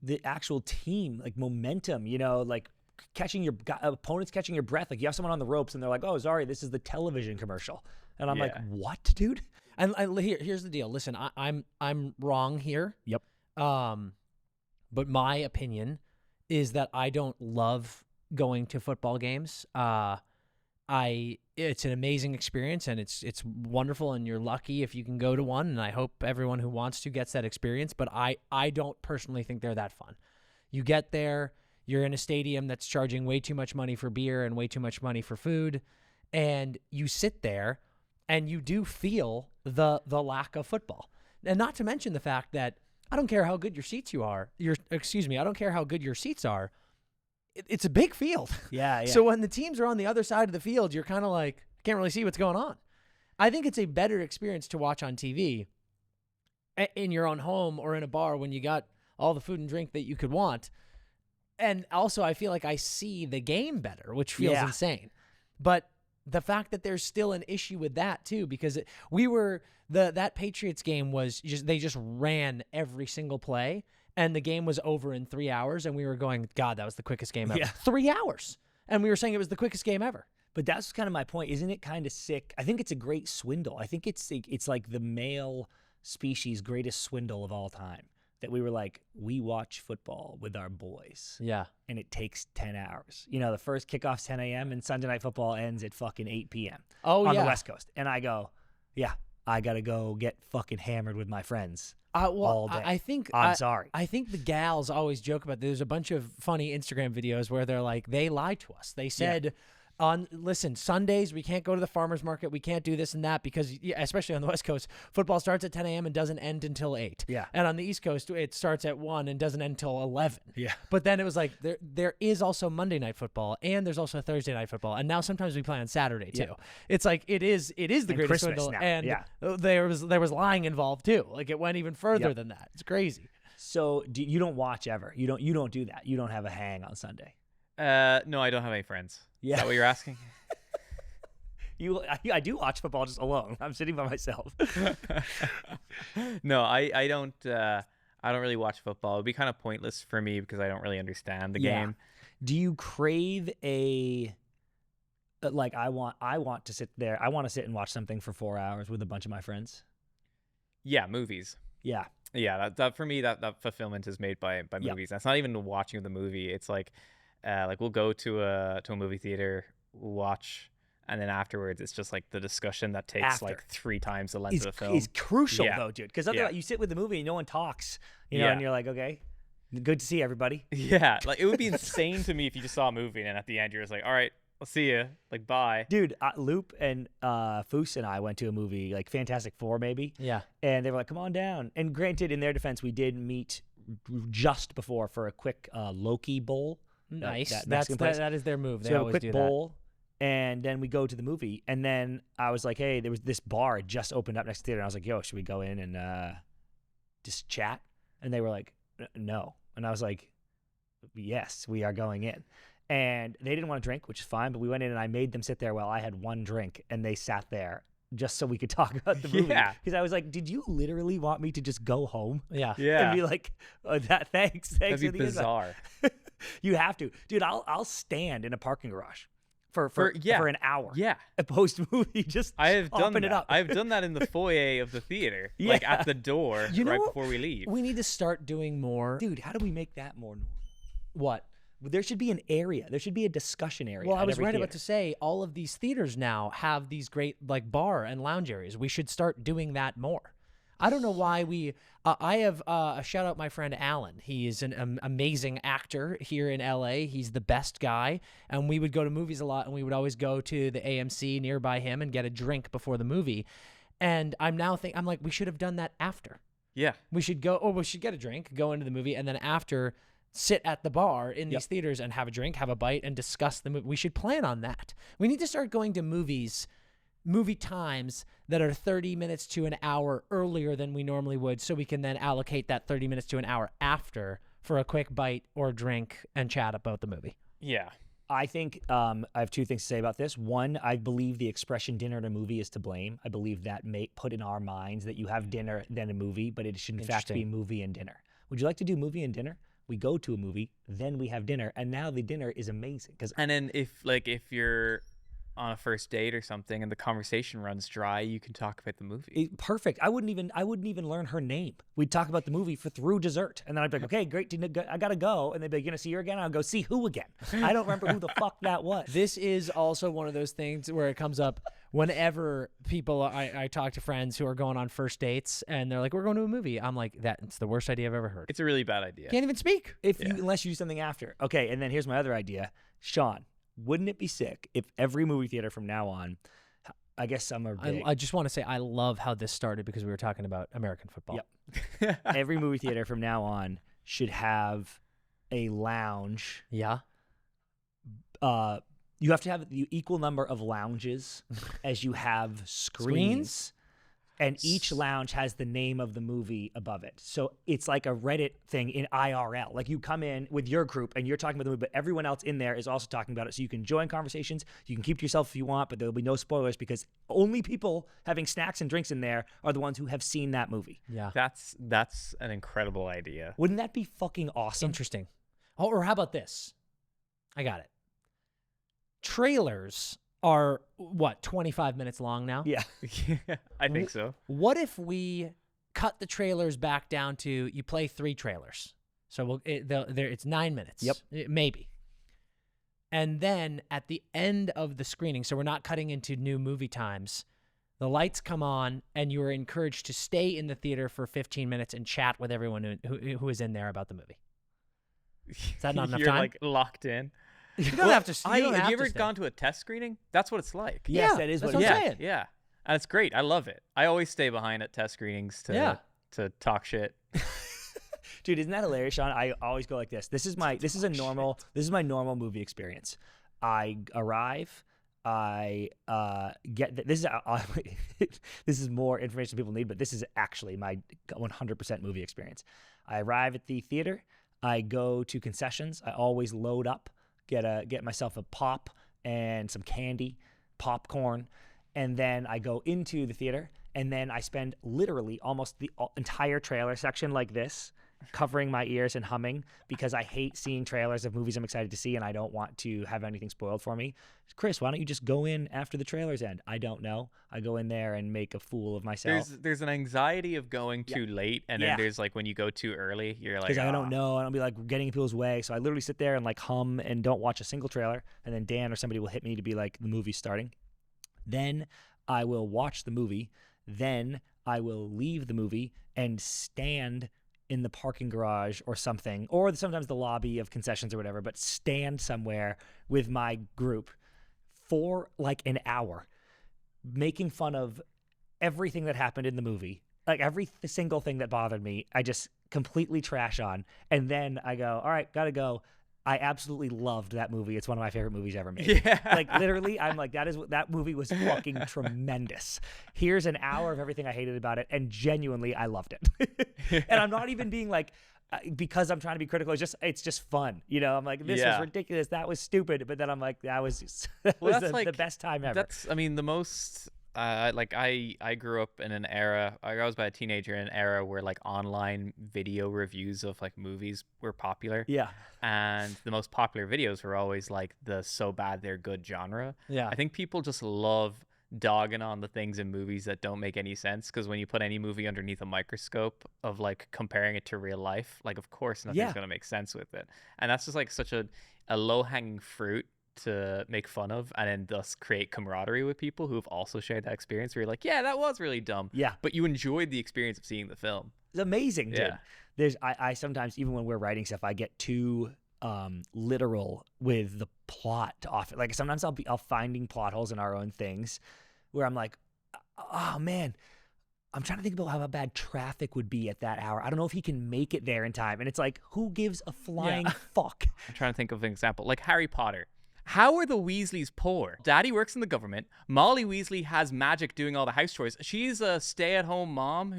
The actual team, like momentum, like catching your opponents, catching your breath. Like you have someone on the ropes and they're like, oh, sorry, this is the television commercial. And I'm like, what, dude? And here's the deal. Listen, I'm wrong here. Yep. But my opinion is that I don't love going to football games. It's an amazing experience, and it's wonderful, and you're lucky if you can go to one, and I hope everyone who wants to gets that experience, but I don't personally think they're that fun. You get there, you're in a stadium that's charging way too much money for beer and way too much money for food, and you sit there, and you do feel the lack of football. And not to mention the fact that I don't care how good your seats are. I don't care how good your seats are. It's a big field. Yeah. So when the teams are on the other side of the field, you're kind of like, can't really see what's going on. I think it's a better experience to watch on TV in your own home or in a bar when you got all the food and drink that you could want. And also, I feel like I see the game better, which feels insane. But the fact that there's still an issue with that too, because that Patriots game was they just ran every single play. And the game was over in 3 hours, and we were going, God, that was the quickest game ever. Yeah. 3 hours. And we were saying it was the quickest game ever. But that's kind of my point. Isn't it kind of sick? I think it's a great swindle. I think it's like the male species' greatest swindle of all time. That we were like, we watch football with our boys. Yeah. And it takes 10 hours. The first kickoff's 10 a.m. and Sunday Night Football ends at fucking 8 p.m. on the West Coast. And I go, I got to go get fucking hammered with my friends. All day. I'm sorry. I think the gals always joke about there's a bunch of funny Instagram videos where they're like, they lied to us. They said, listen, Sundays, we can't go to the farmer's market. We can't do this and that because, especially on the West Coast, football starts at 10 a.m. and doesn't end until 8. Yeah. And on the East Coast, it starts at 1 and doesn't end until 11. Yeah. But then it was like, there is also Monday Night Football and there's also Thursday Night Football. And now sometimes we play on Saturday too. Yeah. It's like, it is the greatest Christmas swindle. now. And there was lying involved too. Like it went even further than that. It's crazy. So you don't watch ever. You don't do that. You don't have a hang on Sunday. No, I don't have any friends. Yeah. Is that what you're asking? I do watch football just alone. I'm sitting by myself. No, I don't really watch football. It'd be kind of pointless for me because I don't really understand the game. Do you crave I want to sit there. I want to sit and watch something for 4 hours with a bunch of my friends. Yeah, movies. Yeah. Yeah, that for me that fulfillment is made by movies. That's not even the watching of the movie. It's like we'll go to a movie theater, we'll watch, and then afterwards it's just like the discussion that takes like 3 times the length of the film. Is crucial though, dude, because otherwise you sit with the movie and no one talks, and you're like, okay, good to see everybody. Yeah, like it would be insane to me if you just saw a movie and then at the end you're just like, all right, I'll see you. Like, bye. Dude, Loop and Foose and I went to a movie, like Fantastic Four maybe. Yeah. And they were like, come on down. And granted, in their defense, we did meet just before for a quick Loki bowl. Nice. That is their move. They so we have a always quick do bowl, and then we go to the movie. And then I was like, hey, there was this bar just opened up next to the theater. And I was like, yo, should we go in and just chat? And they were like, no. And I was like, yes, we are going in. And they didn't want to drink, which is fine, but we went in and I made them sit there while I had one drink, and they sat there just so we could talk about the movie. Yeah. Because I was like, did you literally want me to just go home? Yeah. Yeah. And be like, oh, thanks That'd for be the invite." bizarre. You have to. Dude, I'll stand in a parking garage for an hour. Yeah. Post movie, just I have done hopping that. it up. I've done that in the foyer of the theater, like Yeah. at the door, You know right what? before we leave. We need to start doing more. Dude, how do we make that more normal? What? There should be an area. There should be a discussion area. Well, I at was every right theater. about to say all of these theaters now have these great like bar and lounge areas. We should start doing that more. I don't know why we. I have a shout out my friend Alan. He is an amazing actor here in LA. He's the best guy, and we would go to movies a lot, and we would always go to the AMC nearby him and get a drink before the movie. And I'm like, we should have done that after. Yeah. We should go, or we should get a drink, go into the movie, and then after sit at the bar in these theaters and have a drink, have a bite, and discuss the movie. We should plan on that. We need to start going to movie times that are 30 minutes to an hour earlier than we normally would, so we can then allocate that 30 minutes to an hour after for a quick bite or drink and chat about the movie. Yeah. I think I have two things to say about this. One, I believe the expression dinner and a movie is to blame. I believe that may put in our minds that you have dinner, then a movie, but it should in fact be movie and dinner. Would you like to do movie and dinner? We go to a movie, then we have dinner, and now the dinner is amazing. And then if you're on a first date or something and the conversation runs dry, you can talk about the movie. Perfect. I wouldn't even learn her name. We'd talk about the movie through dessert, and then I'd be like, okay, great, I gotta go, and they'd be like, you gonna see her again? I'll go, see who again? I don't remember who the fuck that was. This is also one of those things where it comes up whenever people, I talk to friends who are going on first dates, and they're like, we're going to a movie. I'm like, it's the worst idea I've ever heard. It's a really bad idea. Can't even speak. Unless you do something after. Okay, and then here's my other idea. Sean, wouldn't it be sick if every movie theater from now on, I guess some are big. I just want to say I love how this started because we were talking about American football. Yep. Every movie theater from now on should have a lounge. Yeah. You have to have the equal number of lounges as you have screens. And each lounge has the name of the movie above it. So it's like a Reddit thing in IRL. Like you come in with your group and you're talking about the movie, but everyone else in there is also talking about it. So you can join conversations. You can keep to yourself if you want, but there'll be no spoilers because only people having snacks and drinks in there are the ones who have seen that movie. Yeah. That's an incredible idea. Wouldn't that be fucking awesome? Interesting. Oh, or how about this? I got it. Trailers are, 25 minutes long now? Yeah. I think so. What if we cut the trailers back down to, you play 3 trailers. So it's 9 minutes. Yep. Maybe. And then at the end of the screening, so we're not cutting into new movie times, the lights come on and you are encouraged to stay in the theater for 15 minutes and chat with everyone who is in there about the movie. Is that not enough You're time? like locked in. You don't have to. Have you ever gone to a test screening? That's what it's like. Yes, Yeah, that is that's what what it I'm is. saying. Yeah. And it's great. I love it. I always stay behind at test screenings to talk shit. Dude, isn't that hilarious, Sean? I always go like this. This is my normal movie experience. I arrive. I get this is this is more information people need, but this is actually my 100% movie experience. I arrive at the theater. I go to concessions. I always load up, get myself a pop and some candy, popcorn, and then I go into the theater. And then I spend literally almost the entire trailer section like this, covering my ears and humming because I hate seeing trailers of movies I'm excited to see and I don't want to have anything spoiled for me. Chris, why don't you just go in after the trailers end? I don't know. I go in there and make a fool of myself. There's an anxiety of going too late, and then there's like when you go too early, you're like, because I don't know, and I'll be like getting in people's way. So I literally sit there and like hum and don't watch a single trailer, and then Dan or somebody will hit me to be like, the movie's starting. Then I will watch the movie. Then I will leave the movie and stand in the parking garage or something, or sometimes the lobby of concessions or whatever, but stand somewhere with my group for like an hour, making fun of everything that happened in the movie. Like every single thing that bothered me, I just completely trash on. And then I go, all right, gotta go. I absolutely loved that movie. It's one of my favorite movies ever made. Yeah. Like literally, I'm like, that movie was fucking tremendous. Here's an hour of everything I hated about it, and genuinely, I loved it. And I'm not even being like, because I'm trying to be critical, it's just fun. You know, I'm like, this was ridiculous. That was stupid. But then I'm like, that was the best time ever. That's, I mean, the most, like I grew up in an era, I was about a teenager in an era where like online video reviews of like movies were popular. Yeah. And the most popular videos were always like the so bad they're good genre. Yeah. I think people just love dogging on the things in movies that don't make any sense, because when you put any movie underneath a microscope of like comparing it to real life, like of course nothing's going to make sense with it. And that's just like such a low-hanging fruit to make fun of, and then thus create camaraderie with people who have also shared that experience where you're like, yeah, that was really dumb. Yeah. But you enjoyed the experience of seeing the film. It's amazing, dude. Yeah. I sometimes, even when we're writing stuff, I get too literal with the plot often. Like sometimes I'll finding plot holes in our own things where I'm like, oh man, I'm trying to think about how bad traffic would be at that hour. I don't know if he can make it there in time. And it's like, who gives a flying fuck? I'm trying to think of an example. Like Harry Potter. How are the Weasleys poor? Daddy works in the government. Molly Weasley has magic doing all the house chores. She's a stay-at-home mom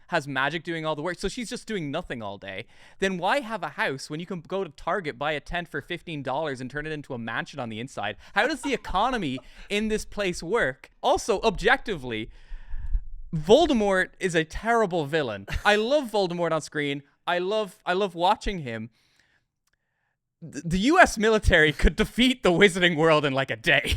has magic doing all the work, so she's just doing nothing all day. Then why have a house when you can go to Target, buy a tent for $15 and turn it into a mansion on the inside? How does the economy in this place work? Also, objectively, Voldemort is a terrible villain. I love Voldemort on screen. I love watching him. The U.S. military could defeat the Wizarding World in like a day.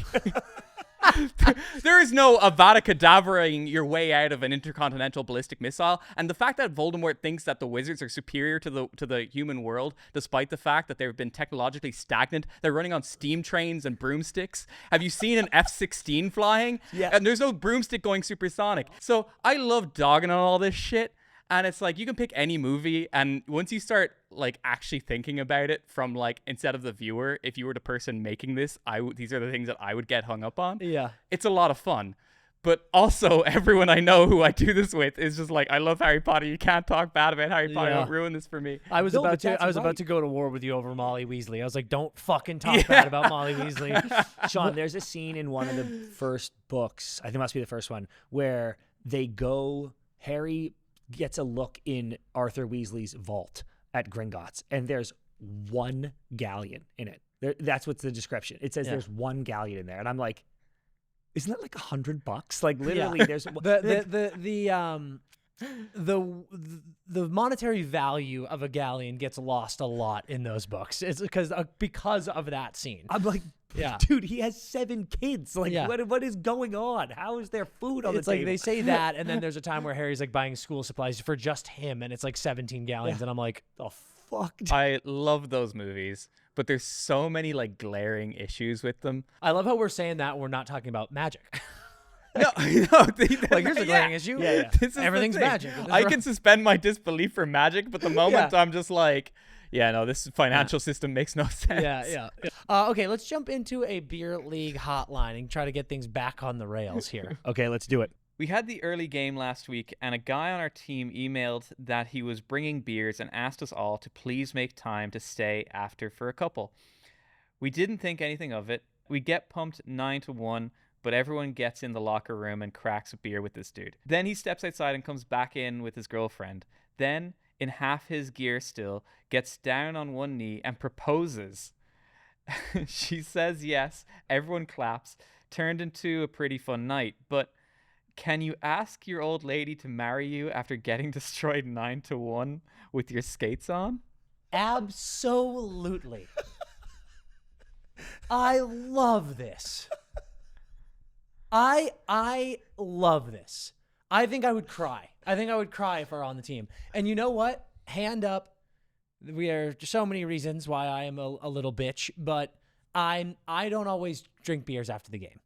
There is no Avada Kedavraing your way out of an intercontinental ballistic missile, and the fact that Voldemort thinks that the wizards are superior to the human world, despite the fact that they've been technologically stagnant. They're running on steam trains and broomsticks. Have you seen an F-16 flying? Yeah. And there's no broomstick going supersonic. So I love dogging on all this shit. And it's like, you can pick any movie, and once you start like actually thinking about it from like, instead of the viewer, if you were the person making this, these are the things that I would get hung up on. Yeah. It's a lot of fun. But also everyone I know who I do this with is just like, I love Harry Potter. You can't talk bad about Harry Potter. Don't ruin this for me. I was about to go to war with you over Molly Weasley. I was like, don't fucking talk bad about Molly Weasley. Sean, there's a scene in one of the first books, I think it must be the first one, where Harry gets a look in Arthur Weasley's vault at Gringotts, and there's one galleon in it. That's what's the description. It says there's one galleon in there, and I'm like, isn't that like $100? Like literally, there's the monetary value of a galleon gets lost a lot in those books. It's because of that scene. I'm like, yeah, dude, he has 7 kids. Like, what is going on? How is there food on the table? It's like they say that, and then there's a time where Harry's like buying school supplies for just him, and it's like 17 gallons, and I'm like, oh fuck. I love those movies, but there's so many like glaring issues with them. I love how we're saying that we're not talking about magic. No, like here's a glaring issue. Yeah. Everything's magic. I can suspend my disbelief for magic, but the moment I'm just like, yeah, no, this financial system makes no sense. Yeah. Okay, let's jump into a beer league hotline and try to get things back on the rails here. Okay, let's do it. We had the early game last week, and a guy on our team emailed that he was bringing beers and asked us all to please make time to stay after for a couple. We didn't think anything of it. We get pumped 9-1, but everyone gets in the locker room and cracks a beer with this dude. Then he steps outside and comes back in with his girlfriend. Then, in half his gear still, gets down on one knee and proposes. She says yes, everyone claps, turned into a pretty fun night, but can you ask your old lady to marry you after getting destroyed 9-1 with your skates on? Absolutely. I love this. I love this. I think I would cry. I think I would cry if I were on the team. And you know what? Hand up. There are so many reasons why I am a little bitch, but I don't always drink beers after the game.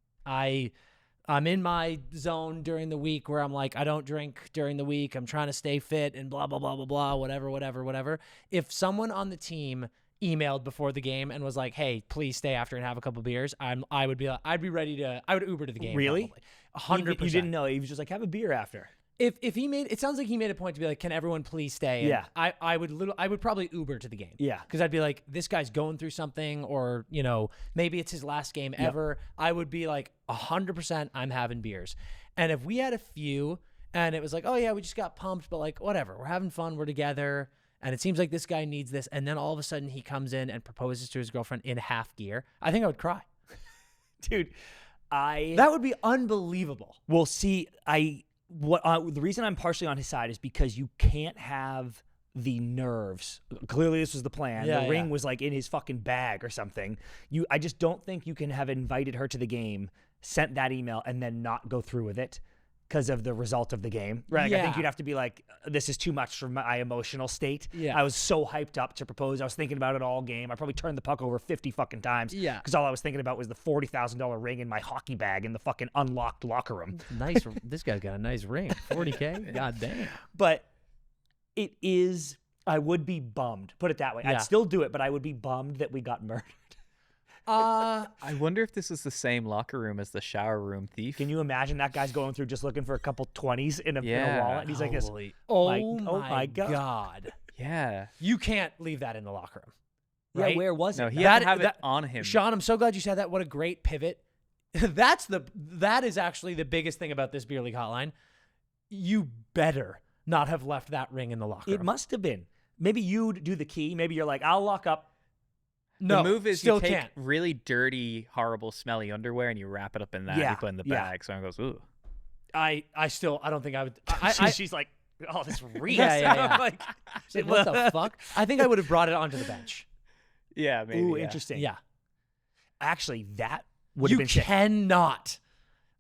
I'm in my zone during the week where I'm like, I don't drink during the week. I'm trying to stay fit and blah, blah, blah, blah, blah, whatever. If someone on the team emailed before the game and was like, hey, please stay after and have a couple beers, I would ready to, I would Uber to the game. Really? 100%. You didn't know. He was just like, have a beer after. If he made, it sounds like he made a point to be like, can everyone please stay? And yeah. I would probably Uber to the game. Yeah. Because I'd be like, this guy's going through something, or, you know, maybe it's his last game ever. I would be like 100% I'm having beers. And if we had a few and it was like, oh yeah, we just got pumped, but like, whatever, we're having fun, we're together. And it seems like this guy needs this. And then all of a sudden he comes in and proposes to his girlfriend in half gear. I think I would cry. Dude, That would be unbelievable. Well, see, the reason I'm partially on his side is because you can't have the nerves. Clearly, this was the plan. Yeah, the ring was like in his fucking bag or something. I just don't think you can have invited her to the game, sent that email, and then not go through with it because of the result of the game. Right? Like, I think you'd have to be like, this is too much for my emotional state. Yeah. I was so hyped up to propose. I was thinking about it all game. I probably turned the puck over 50 fucking times. Yeah. Because all I was thinking about was the $40,000 ring in my hockey bag in the fucking unlocked locker room. Nice. This guy's got a nice ring. 40K? God damn. But it is, I would be bummed. Put it that way. Yeah. I'd still do it, but I would be bummed that we got murdered. I wonder if this is the same locker room as the shower room thief. Can you imagine that guy's going through just looking for a couple 20s in a wallet? And he's like, this, Oh my God. God. Yeah. You can't leave that in the locker room. yeah, Right? where was No, it? he had to have it on him. Sean, I'm so glad you said that. What a great pivot. That is actually the biggest thing about this beer league hotline. You better not have left that ring in the locker room. It must have been. Maybe you'd do the key. Maybe you're like, I'll lock up. No, the move is still you take can't. really dirty, horrible, smelly underwear and you wrap it up in that. Yeah, And you put it in the yeah. bag. So everyone goes, ooh. I don't think I would. She's like, oh, this reeks. Yeah. I'm like, She's like, what the fuck? I think I would have brought it onto the bench. Yeah, maybe. ooh, yeah. interesting. Yeah. Actually, that would You have been sick. cannot,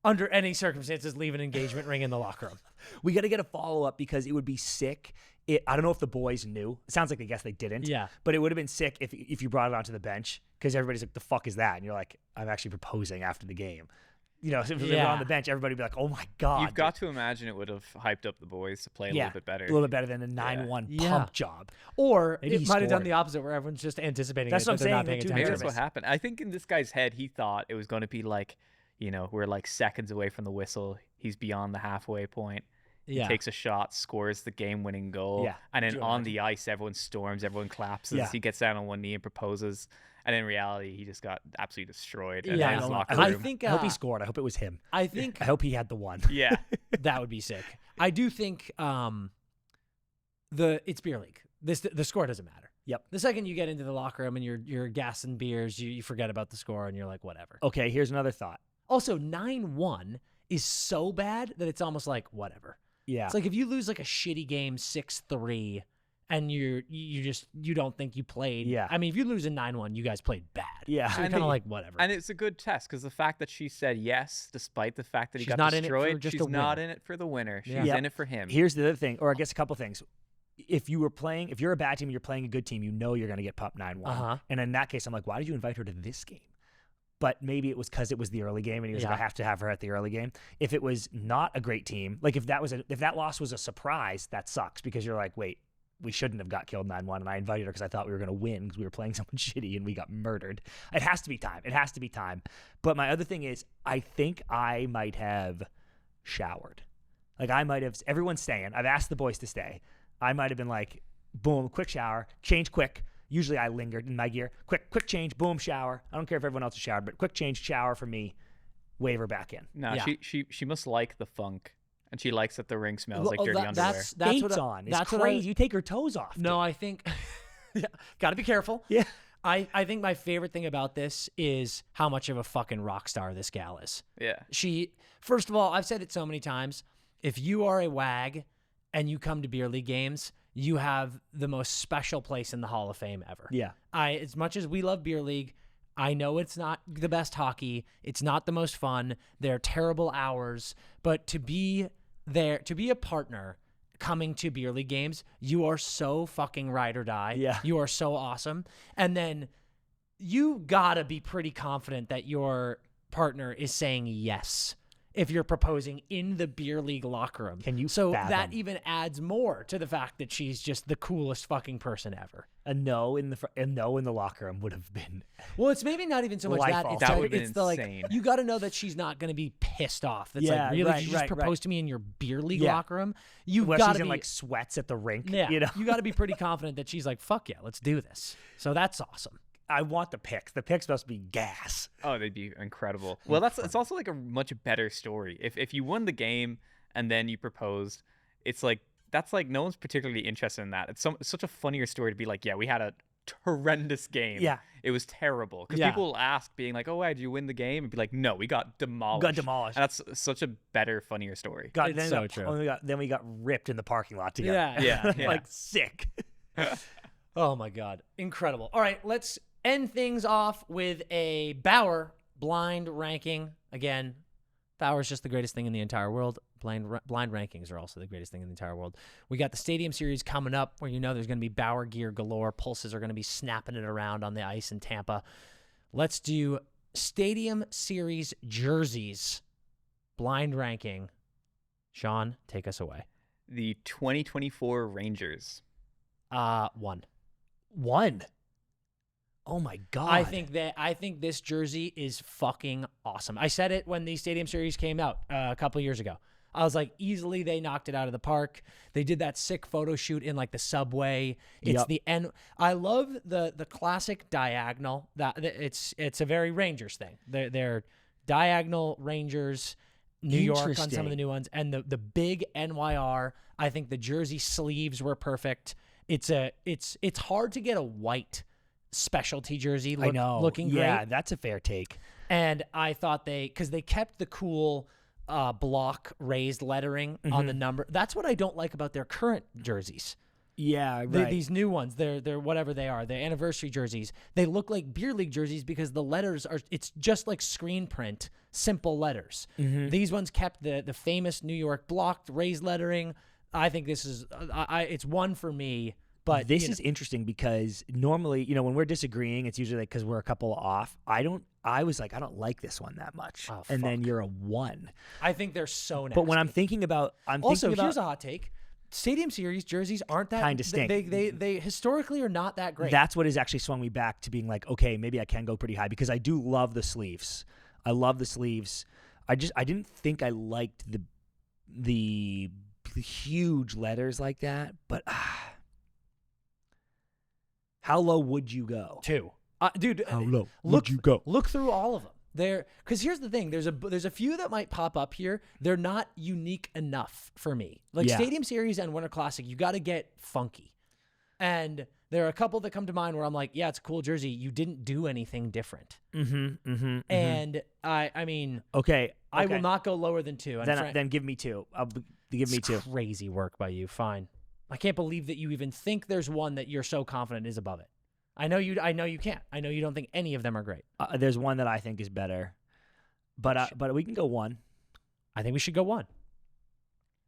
under any circumstances, leave an engagement ring in the locker room. We got to get a follow-up because it would be sick. I don't know if the boys knew. It sounds like they guess they didn't. Yeah. But it would have been sick if you brought it onto the bench because everybody's like, the fuck is that? And you're like, I'm actually proposing after the game. You know, so if they were on the bench, everybody would be like, oh my God. You've got to imagine it would have hyped up the boys to play a little bit better. A little bit better than a 9-1 Yeah. pump job. Or Maybe it he might have done scored. the opposite where everyone's just anticipating That's it, what but I'm they're not saying, paying they're too Maybe attention. that's what happened. I think in this guy's head, he thought it was going to be like, you know, we're like seconds away from the whistle. He's beyond the halfway point. He Yeah. takes a shot, scores the game-winning goal, Yeah. and then Do you on imagine? the ice, everyone storms, everyone claps as Yeah. he gets down on one knee and proposes. And in reality, he just got absolutely destroyed in Yeah, his locker I room. think I hope he scored. I hope it was him. I think I hope he had the one. Yeah. that would be sick. I do think it's beer league. The score doesn't matter. Yep. The second you get into the locker room and you're gassing beers, you forget about the score and you're like, whatever. Okay, here's another thought. Also, 9-1 is so bad that it's almost like whatever. Yeah. It's like if you lose like a shitty game 6-3 and you don't think you played. Yeah. I mean, if you lose a 9-1, you guys played bad. Yeah. So you're And kind of the- like whatever. And it's a good test because the fact that she said yes, despite the fact that he She's got not in it for destroyed, just she's to not win. in it for the winner. She's Yeah. in it for him. Here's the other thing, or I guess a couple things. If you're a bad team and you're playing a good team, you know you're going to get pumped 9-1. Uh-huh. And in that case, I'm like, why did you invite her to this game? But maybe it was because it was the early game, and he was like, Yeah. I have to have her at the early game. If it was not a great team, like if that loss was a surprise, that sucks because you're like, wait, we shouldn't have got killed 9-1, and I invited her because I thought we were going to win because we were playing someone shitty and we got murdered. It has to be time. It has to be time. But my other thing is, I think I might have showered. Like I might have. Everyone's staying. I've asked the boys to stay. I might have been like, boom, quick shower, change quick. Usually I lingered in my gear. Quick change, boom, shower. I don't care if everyone else is showered, but quick change, shower for me, wave her back in. No, Yeah. she must like the funk, and she likes that the ring smells like Oh, dirty underwear. That's Skates what on. It's that's what crazy. You take her toes off. No, dude. I think got to be careful. Yeah. I think my favorite thing about this is how much of a fucking rock star this gal is. Yeah. First of all, I've said it so many times. If you are a wag and you come to beer league games, you have the most special place in the Hall of Fame ever. Yeah. As much as we love beer league, I know it's not the best hockey. It's not the most fun. They're terrible hours, but to be there, to be a partner coming to beer league games, you are so fucking ride or die. Yeah. You are so awesome. And then you gotta be pretty confident that your partner is saying yes if you're proposing in the beer league locker room. Can you So fathom? that even adds more to the fact that she's just the coolest fucking person ever. A no in the locker room would have been. Well, it's maybe not even so much Life that. altering. It's, That like, would've been it's the like insane. you got to know that she's not going to be pissed off. That's Yeah, like really, right, you just right, proposed right. to me in your beer league Yeah. locker room. You Well, got she's to in be like sweats at the rink. yeah. You know. You got to be pretty confident that she's like, fuck yeah, let's do this. So that's awesome. I want the pics. The pics must be gas. Oh, they'd be incredible. Well, it's also like a much better story. If you won the game and then you proposed, it's like that's like no one's particularly interested in that. It's such a funnier story to be like, yeah, we had a horrendous game. Yeah. It was terrible. Because Yeah. people will ask, being like, oh, why did you win the game? And be like, no, we got demolished. Got demolished. And that's such a better, funnier story. It's so true. Then we got ripped in the parking lot together. Yeah. Like sick. Oh my God. Incredible. All right, let's end things off with a Bauer blind ranking. Again, Bauer's just the greatest thing in the entire world. Blind rankings are also the greatest thing in the entire world. We got the Stadium Series coming up where there's going to be Bauer gear galore. Pulses are going to be snapping it around on the ice in Tampa. Let's do Stadium Series jerseys blind ranking. Sean, take us away. The 2024 Rangers. 1. Oh my God. I think this jersey is fucking awesome. I said it when the Stadium Series came out a couple years ago. I was like, easily they knocked it out of the park. They did that sick photo shoot in like the subway. It's the end. I love the classic diagonal. That it's a very Rangers thing. They're diagonal Rangers, New York on some of the new ones, and the big NYR. I think the jersey sleeves were perfect. It's hard to get a white specialty jersey looking great. Yeah, that's a fair take. And I thought because they kept the cool block raised lettering on the number. That's what I don't like about their current jerseys. Yeah, right. These new ones, they're whatever they are, they're anniversary jerseys. They look like beer league jerseys because the letters it's just like screen print, simple letters. These ones kept the famous New York blocked raised lettering. I think this is it's 1 for me. But this is interesting because normally, when we're disagreeing, it's usually because we're a couple off. I was like, I don't like this one that much. Oh, and then you're a 1. I think they're so nasty. But when I'm thinking about, here's a hot take. Stadium Series jerseys aren't that kind of stink. They historically are not that great. That's what has actually swung me back to being like, okay, maybe I can go pretty high because I do love the sleeves. I love the sleeves. I didn't think I liked the huge letters like that, but how low would you go? 2. Dude, how low would you go? Look through all of them. Because here's the thing. There's a few that might pop up here. They're not unique enough for me. Like Stadium Series and Winter Classic, you got to get funky. And there are a couple that come to mind where I'm like, yeah, it's a cool jersey. You didn't do anything different. And I mean, okay, I will not go lower than 2. And then give me 2. Give me 2. Crazy work by you. Fine. I can't believe that you even think there's one that you're so confident is above it. I know you can't. I know you don't think any of them are great. There's one that I think is better, but we can go 1. I think we should go 1.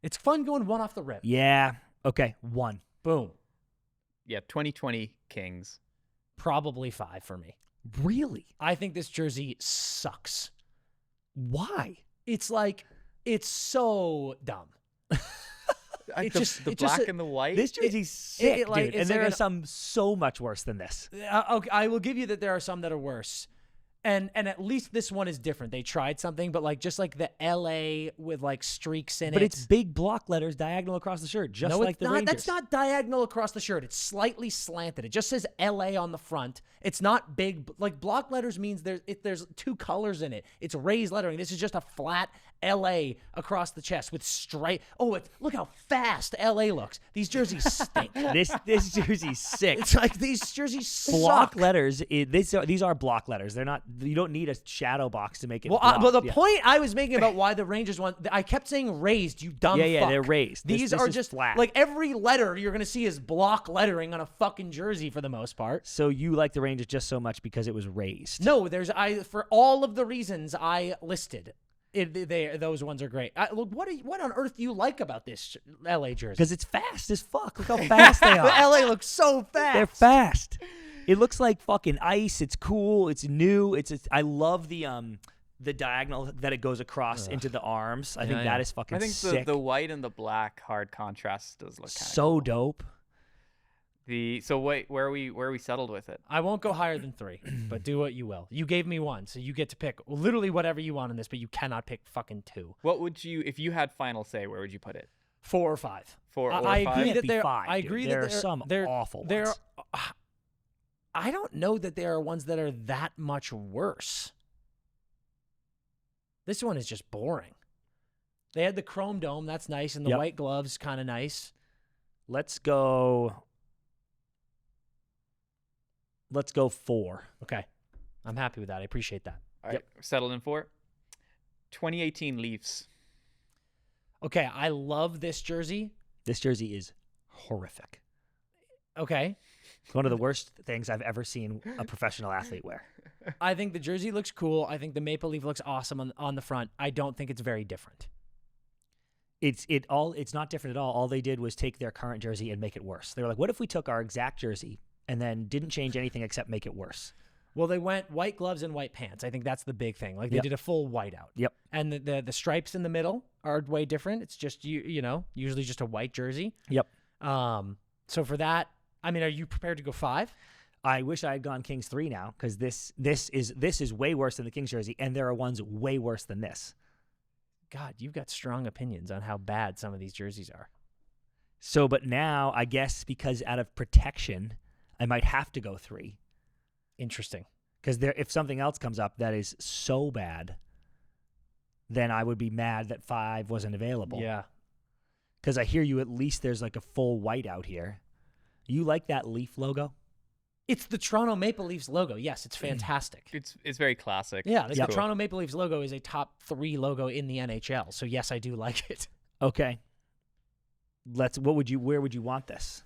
It's fun going 1 off the rip. Yeah. Okay. 1. Boom. Yeah, 2020 Kings. Probably 5 for me. Really? I think this jersey sucks. Why? It's so dumb. The black and the white. This jersey's sick, dude. And there like are some so much worse than this. Okay, I will give you that there are some that are worse. And at least this one is different. They tried something, but just like the LA with like streaks in it. But it's big block letters diagonal across the shirt, just like the Rangers. That's not diagonal across the shirt. It's slightly slanted. It just says LA on the front. It's not big. Like block letters means there's 2 colors in it. It's raised lettering. This is just a flat LA across the chest with stripe. Oh, look how fast LA looks. These jerseys stink. This jersey's sick. It's like these jerseys block suck. letters. These are block letters. They're not. You don't need a shadow box to make it. Well, but the point I was making about why the Rangers won, I kept saying raised. You dumb fuck. Yeah, they're raised. These this are is just flat. Like every letter you're gonna see is block lettering on a fucking jersey for the most part. So you like the Rangers just so much because it was raised? No, for all of the reasons I listed. Those ones are great. Look, what on earth do you like about this LA jersey? Because it's fast as fuck. Look how fast they are. LA looks so fast. They're fast. It looks like fucking ice. It's cool. It's new. I love the diagonal that it goes across into the arms. I think that is fucking sick. I think the white and the black hard contrast does look kind of so cool. dope. Where are we settled with it? I won't go higher than 3, but do what you will. You gave me 1, so you get to pick literally whatever you want in this, but you cannot pick fucking 2. What would you, if you had final say, where would you put it? 4 or 5. 4 or 5? I agree that there. 5, I agree dude. that there are some awful ones. I don't know that there are ones that are that much worse. This one is just boring. They had the chrome dome, that's nice, and the white gloves, kind of nice. Let's go 4. Okay. I'm happy with that. I appreciate that. All right, settled in 4. 2018 Leafs. Okay, I love this jersey. This jersey is horrific. Okay. It's one of the worst things I've ever seen a professional athlete wear. I think the jersey looks cool. I think the maple leaf looks awesome on the front. I don't think it's very different. It's not different at all. All they did was take their current jersey and make it worse. They were like, what if we took our exact jersey and then didn't change anything except make it worse? Well, they went white gloves and white pants. I think that's the big thing. Like they did a full whiteout. Yep. And the stripes in the middle are way different. It's just usually just a white jersey. Yep. So for that, I mean, are you prepared to go 5? I wish I had gone Kings 3 now, because this is way worse than the Kings jersey, and there are ones way worse than this. God, you've got strong opinions on how bad some of these jerseys are. So, but now I guess because out of protection, I might have to go 3. Interesting. Because if something else comes up that is so bad, then I would be mad that 5 wasn't available. Yeah. Because I hear you, at least there's like a full white out here. You like that Leaf logo? It's the Toronto Maple Leafs logo. Yes, it's fantastic. It's very classic. Yeah, It's the cool. Toronto Maple Leafs logo is a top 3 logo in the NHL. So yes, I do like it. Okay. Where would you want this?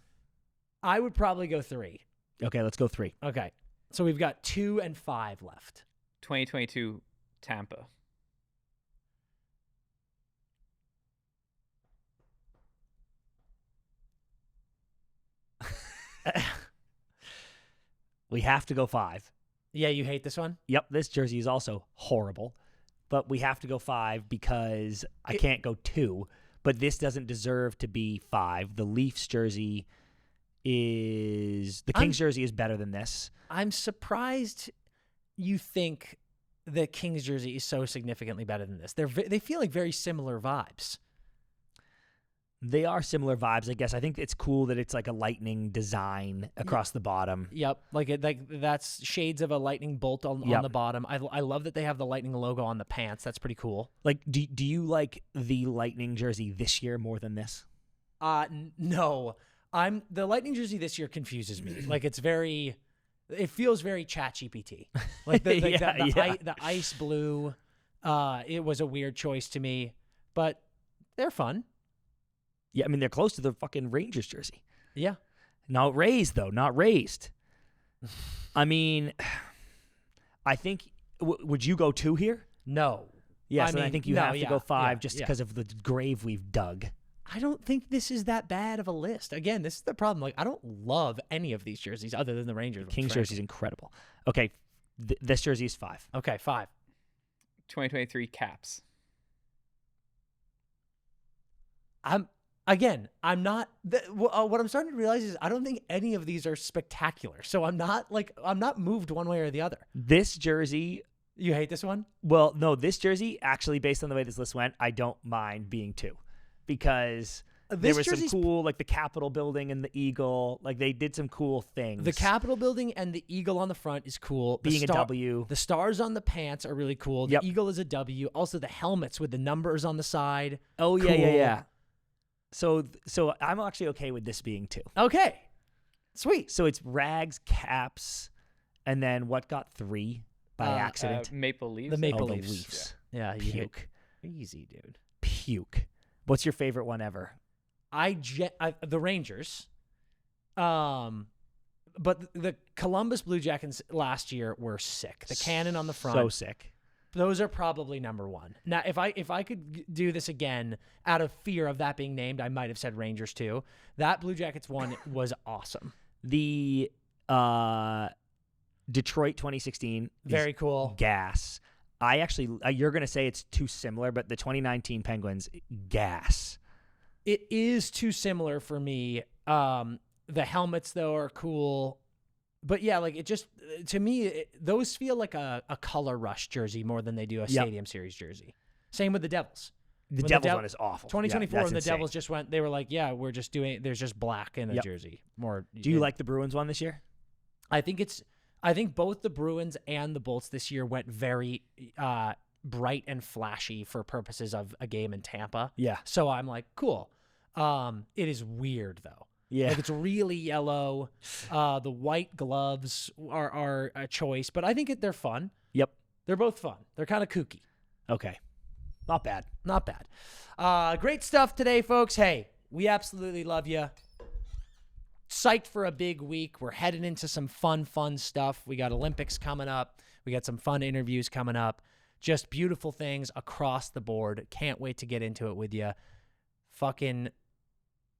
I would probably go 3. Okay, let's go 3. Okay. So we've got 2 and 5 left. 2022 Tampa. We have to go 5. Yeah, you hate this one? Yep, this jersey is also horrible, but we have to go 5 because I can't go 2. But this doesn't deserve to be 5. The Leafs jersey the Kings jersey is better than this. I'm surprised you think the Kings jersey is so significantly better than this. They feel like very similar vibes. They are similar vibes, I guess. I think it's cool that it's like a lightning design across the bottom. Yep, like that's shades of a lightning bolt on the bottom. I love that they have the lightning logo on the pants. That's pretty cool. Like, do you like the lightning jersey this year more than this? No. The lightning jersey this year confuses me. Like it feels very ChatGPT. Like the ice blue, it was a weird choice to me, but they're fun. Yeah, I mean, they're close to the fucking Rangers jersey. Yeah. Not raised, though. Not raised. I mean, I think, would you go 2 here? No. Yes, I think you have to go 5 just yeah. because of the grave we've dug. I don't think this is that bad of a list. Again, this is the problem. Like, I don't love any of these jerseys other than the Rangers one. Kings jersey is incredible. Okay, this jersey is 5. Okay, 5. 2023 Caps. I'm not. What I'm starting to realize is I don't think any of these are spectacular. So I'm not moved one way or the other. This jersey. You hate this one? Well, no, this jersey, actually, based on the way this list went, I don't mind being 2. Because there was some cool, like the Capitol building and the eagle. Like they did some cool things. The Capitol building and the eagle on the front is cool. Being a W. The stars on the pants are really cool. The eagle is a W. Also, the helmets with the numbers on the side. Oh, cool. yeah. So I'm actually okay with this being 2. Okay. Sweet. So it's Rags, Caps, and then what got 3 by accident? Maple Leafs. The Maple the Leafs. Leafs. Yeah. Puke. Easy, dude. Puke. What's your favorite one ever? The Rangers. But the Columbus Blue Jackets last year were sick. The cannon on the front. So sick. Those are probably number 1. Now, if I could do this again out of fear of that being named, I might have said Rangers too. That Blue Jackets one was awesome. The Detroit 2016 very cool. Gas. I actually, you're going to say it's too similar, but the 2019 Penguins, gas. It is too similar for me. The helmets, though, are cool. But yeah, like it just, to me, those feel like a color rush jersey more than they do a Stadium Series jersey. Same with the Devils. The Devils one is awful. 2024, yeah, and the insane. Devils just went, they were like, yeah, we're just doing, there's just black in a jersey. More. Do you like the Bruins one this year? I think both the Bruins and the Bolts this year went very bright and flashy for purposes of a game in Tampa. Yeah. So I'm like, cool. It is weird though. Yeah. Like, it's really yellow. The white gloves are a choice, but I think they're fun. Yep. They're both fun. They're kind of kooky. Okay. Not bad. Not bad. Great stuff today, folks. Hey, we absolutely love you. Psyched for a big week. We're heading into some fun stuff. We got Olympics coming up. We got some fun interviews coming up. Just beautiful things across the board. Can't wait to get into it with you. Fucking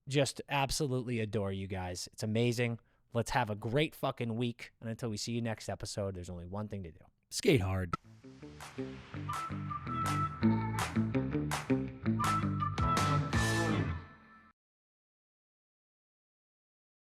just absolutely adore you guys. It's amazing. Let's have a great fucking week. And until we see you next episode, there's only one thing to do. Skate hard.